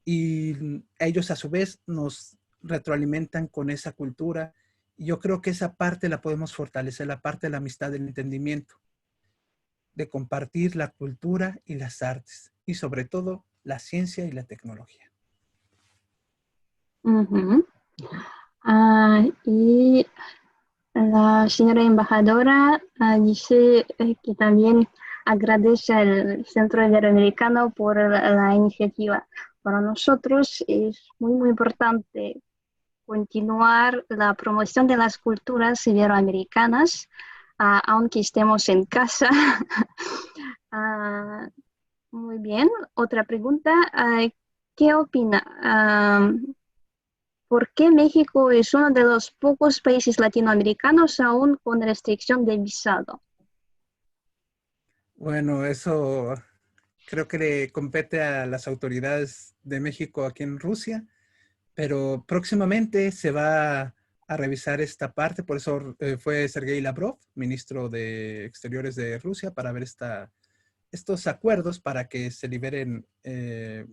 y ellos a su vez nos retroalimentan con esa cultura. Y yo creo que esa parte la podemos fortalecer, la parte de la amistad, del entendimiento, de compartir la cultura y las artes y sobre todo la ciencia y la tecnología. Y la señora embajadora dice que también agradece al Centro Iberoamericano por la iniciativa. Para nosotros es muy importante continuar la promoción de las culturas iberoamericanas, aunque estemos en casa. Ah, muy bien. Otra pregunta. ¿Qué opina? ¿Por qué México es uno de los pocos países latinoamericanos aún con restricción de visado? Bueno, eso creo que le compete a las autoridades de México aquí en Rusia, pero próximamente se va a revisar esta parte, por eso fue Sergei Lavrov, ministro de Exteriores de Rusia, para ver estos acuerdos para que se liberen,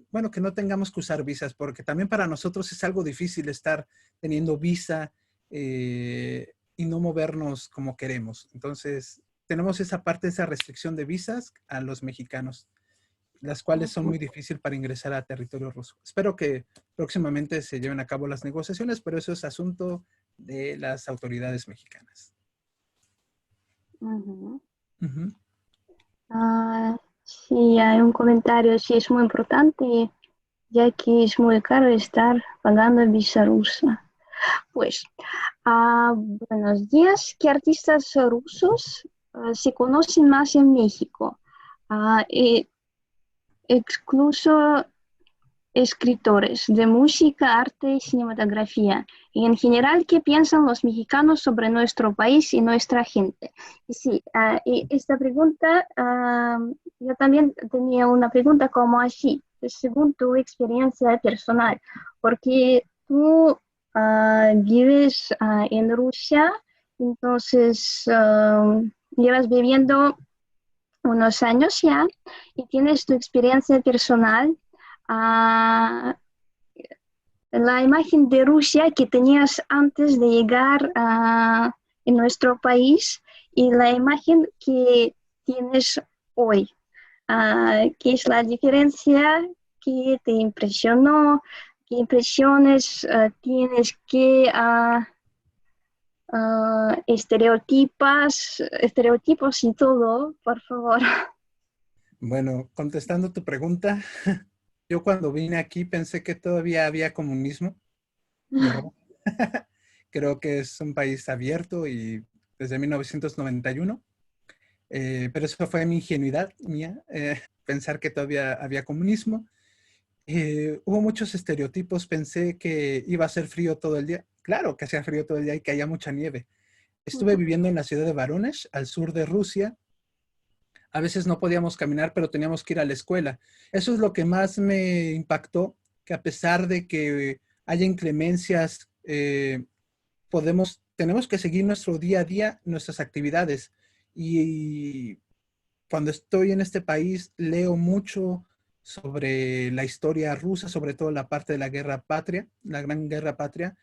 bueno, que no tengamos que usar visas, porque también para nosotros es algo difícil estar teniendo visa y no movernos como queremos. Entonces, tenemos esa parte, esa restricción de visas a los mexicanos, las cuales son muy difíciles para ingresar a territorio ruso. Espero que próximamente se lleven a cabo las negociaciones, pero eso es asunto de las autoridades mexicanas. Ujú. Ujú. Sí, hay un comentario, sí, es muy importante, ya que es muy caro estar pagando visa rusa. Pues, buenos días. ¿Qué artistas rusos se conocen más en México? Incluso escritores de música, arte y cinematografía. Y en general, ¿qué piensan los mexicanos sobre nuestro país y nuestra gente? Y sí, y esta pregunta, yo también tenía una pregunta como así, según tu experiencia personal, porque tú vives en Rusia, entonces llevas viviendo unos años ya y tienes tu experiencia personal, ah, la imagen de Rusia que tenías antes de llegar en nuestro país y la imagen que tienes hoy. ¿Qué es la diferencia? ¿Qué te impresionó? ¿Qué impresiones tienes que estereotipos y todo, por favor? Bueno, contestando tu pregunta, yo cuando vine aquí pensé que todavía había comunismo. No. Creo que es un país abierto y desde 1991. Pero eso fue mi ingenuidad mía, pensar que todavía había comunismo. Hubo muchos estereotipos, pensé que iba a ser frío todo el día. Claro que hacía frío todo el día y que había mucha nieve. Estuve viviendo en la ciudad de Voronezh, al sur de Rusia. A veces no podíamos caminar, pero teníamos que ir a la escuela. Eso es lo que más me impactó, que a pesar de que haya inclemencias, tenemos que seguir nuestro día a día, nuestras actividades. Y cuando estoy en este país, leo mucho sobre la historia rusa, sobre todo la parte de la guerra patria, la gran guerra patria,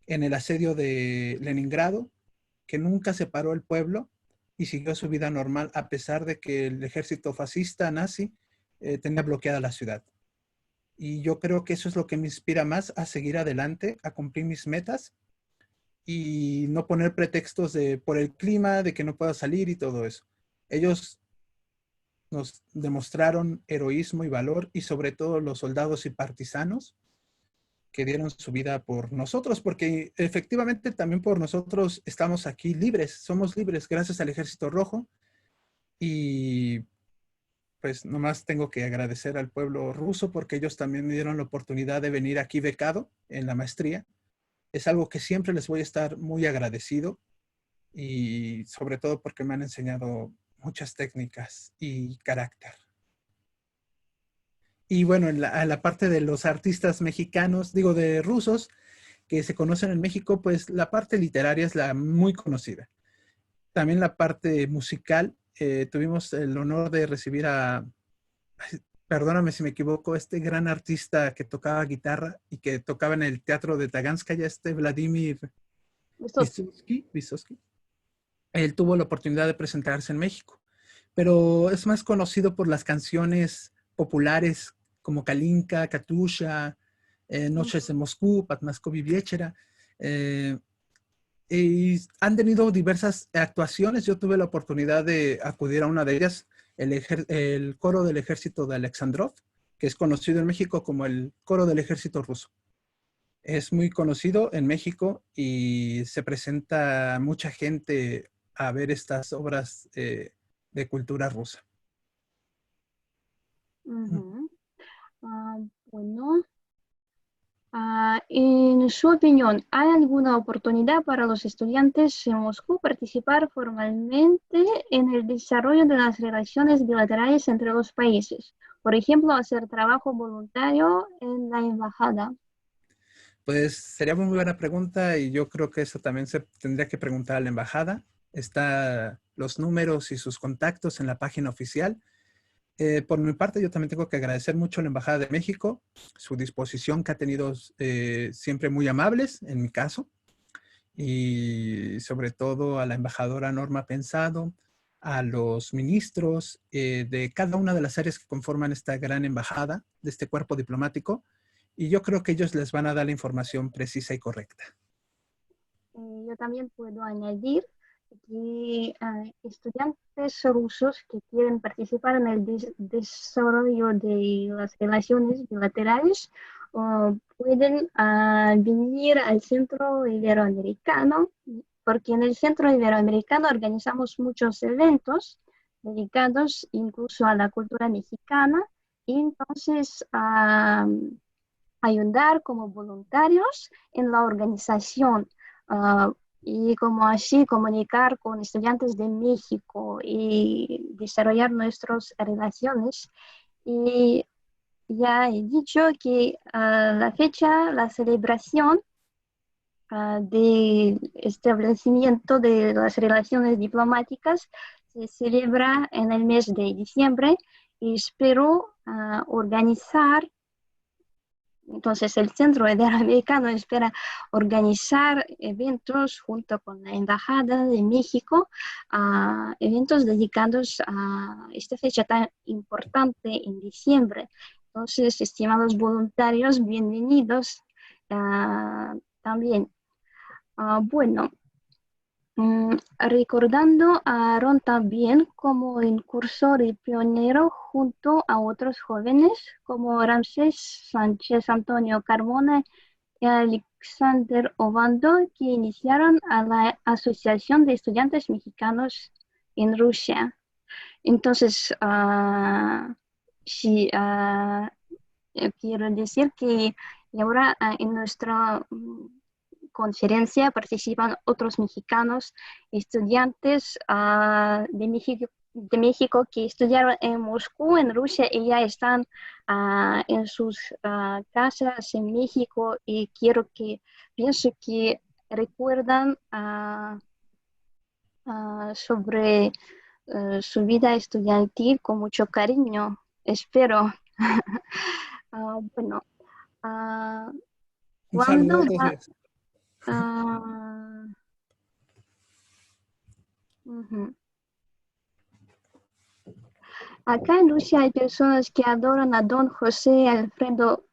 en el asedio de Leningrado, que nunca separó el pueblo y siguió su vida normal a pesar de que el ejército fascista nazi tenía bloqueada la ciudad. Y yo creo que eso es lo que me inspira más a seguir adelante, a cumplir mis metas y no poner pretextos de por el clima, de que no pueda salir y todo eso. Ellos nos demostraron heroísmo y valor y sobre todo los soldados y partisanos que dieron su vida por nosotros, porque efectivamente también por nosotros estamos aquí libres, somos libres gracias al Ejército Rojo y pues nomás tengo que agradecer al pueblo ruso porque ellos también me dieron la oportunidad de venir aquí becado en la maestría. Es algo que siempre les voy a estar muy agradecido y sobre todo porque me han enseñado muchas técnicas y carácter. Y bueno, a la parte de los artistas mexicanos, digo de rusos, que se conocen en México, pues la parte literaria es la muy conocida. También la parte musical, tuvimos el honor de recibir perdóname si me equivoco, este gran artista que tocaba guitarra y que tocaba en el teatro de Taganskaya, Vladimir Vysotsky. Él tuvo la oportunidad de presentarse en México, pero es más conocido por las canciones populares como Kalinka, Katusha, Noches de Moscú, Patmaskovy Viechera, y han tenido diversas actuaciones. Yo tuve la oportunidad de acudir a una de ellas, el coro del ejército de Alexandrov, que es conocido en México como el coro del ejército ruso. Es muy conocido en México y se presenta mucha gente a ver estas obras de cultura rusa. Ujú. Bueno, en su opinión, ¿hay alguna oportunidad para los estudiantes en Moscú participar formalmente en el desarrollo de las relaciones bilaterales entre los países? Por ejemplo, hacer trabajo voluntario en la embajada. Pues sería muy buena pregunta y yo creo que eso también se tendría que preguntar a la embajada. Está los números y sus contactos en la página oficial. Por mi parte, yo también tengo que agradecer mucho a la Embajada de México, su disposición que ha tenido siempre muy amables, en mi caso, y sobre todo a la embajadora Norma Pensado, a los ministros de cada una de las áreas que conforman esta gran embajada, de este cuerpo diplomático, y yo creo que ellos les van a dar la información precisa y correcta. Yo también puedo añadir que estudiantes rusos que quieren participar en el desarrollo de las relaciones bilaterales pueden venir al Centro Iberoamericano, porque en el Centro Iberoamericano organizamos muchos eventos dedicados incluso a la cultura mexicana, y entonces ayudar como voluntarios en la organización, uh, y como así comunicar con estudiantes de México y desarrollar nuestras relaciones. Y ya he dicho que la fecha, la celebración del establecimiento de las relaciones diplomáticas se celebra en el mes de diciembre y espero organizar. Entonces, el Centro Iberoamericano espera organizar eventos junto con la Embajada de México, eventos dedicados a esta fecha tan importante en diciembre. Entonces, estimados voluntarios, bienvenidos también. Bueno, recordando a Aaron también como incursor y pionero junto a otros jóvenes como Ramsés Sánchez, Antonio Carmona y Alexander Ovando, que iniciaron a la Asociación de Estudiantes Mexicanos en Rusia. Entonces, sí, quiero decir que ahora en nuestra conferencia participan otros mexicanos, estudiantes de México que estudiaron en Moscú, en Rusia, y ya están en sus casas en México, y pienso que recuerdan sobre su vida estudiantil con mucho cariño, espero. Bueno, Un saludo ¿cuándo a todos va? ellos. Uh-huh. Acá en Rusia hay personas que adoran a don José Alfredo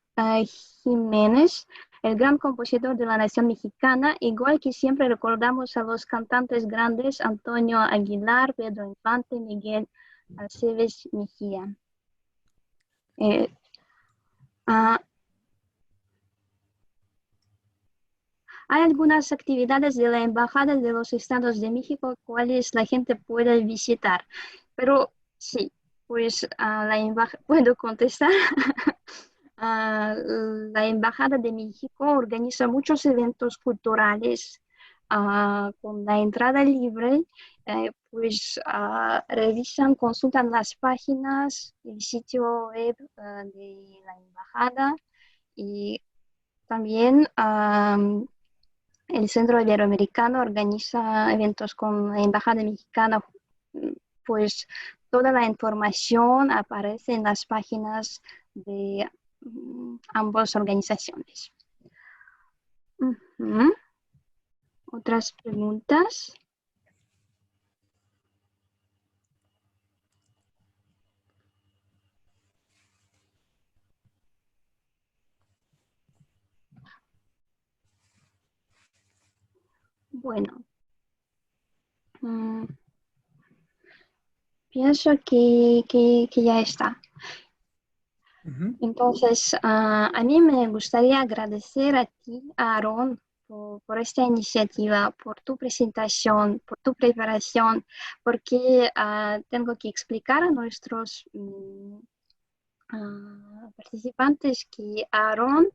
Jiménez, el gran compositor de la nación mexicana, igual que siempre recordamos a los cantantes grandes Antonio Aguilar, Pedro Infante, Miguel Aceves Mejía. Hay algunas actividades de la Embajada de los Estados de México cuales la gente puede visitar, pero sí, pues puedo contestar. La Embajada de México organiza muchos eventos culturales con la entrada libre. Pues revisan, consultan las páginas, el sitio web de la Embajada, y también el Centro Iberoamericano organiza eventos con la Embajada Mexicana. Pues toda la información aparece en las páginas de ambas organizaciones. ¿Otras preguntas? Bueno, pienso que ya está. Ujú. Entonces, a mí me gustaría agradecer a ti, a Aaron, por esta iniciativa, por tu presentación, por tu preparación, porque tengo que explicar a nuestros participantes que Aaron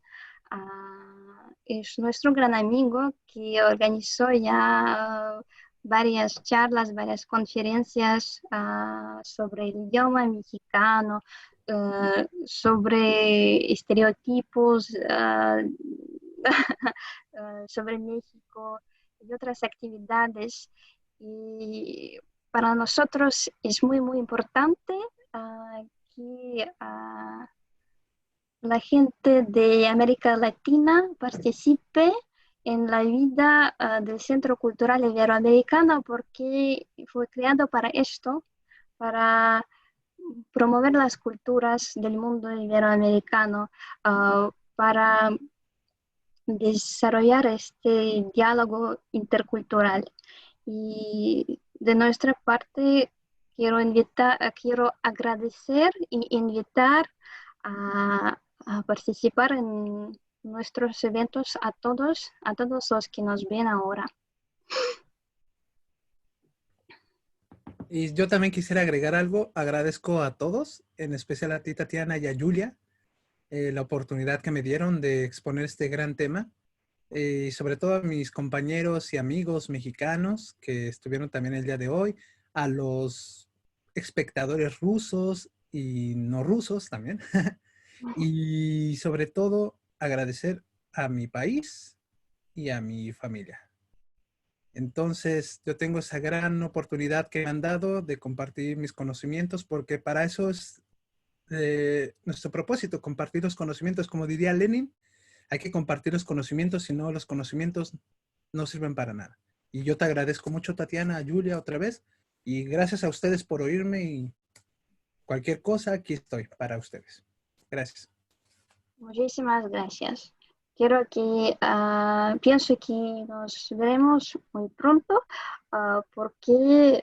es nuestro gran amigo que organizó ya varias charlas, varias conferencias sobre el idioma mexicano, sobre estereotipos, sobre México y otras actividades. Y para nosotros es muy, muy importante que la gente de América Latina participe en la vida del Centro Cultural Iberoamericano porque fue creado para esto, para promover las culturas del mundo iberoamericano, para desarrollar este diálogo intercultural. Y de nuestra parte, quiero agradecer y invitar a participar en nuestros eventos a todos los que nos ven ahora. Y yo también quisiera agregar algo. Agradezco a todos, en especial a ti, Tatiana, y a Julia, la oportunidad que me dieron de exponer este gran tema. Y sobre todo a mis compañeros y amigos mexicanos que estuvieron también el día de hoy, a los espectadores rusos y no rusos también. Y sobre todo agradecer a mi país y a mi familia. Entonces, yo tengo esa gran oportunidad que me han dado de compartir mis conocimientos, porque para eso es nuestro propósito, compartir los conocimientos. Como diría Lenin, hay que compartir los conocimientos, si no, los conocimientos no sirven para nada. Y yo te agradezco mucho, Tatiana, a Julia, otra vez, y gracias a ustedes por oírme y cualquier cosa, aquí estoy para ustedes. Gracias. Muchísimas gracias. Pienso que nos veremos muy pronto porque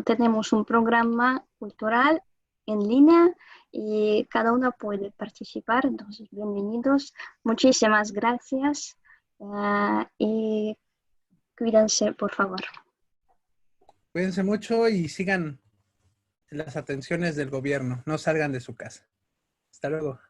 tenemos un programa cultural en línea y cada uno puede participar. Entonces, bienvenidos. Muchísimas gracias y cuídense, por favor. Cuídense mucho y sigan las atenciones del gobierno. No salgan de su casa. Hasta luego.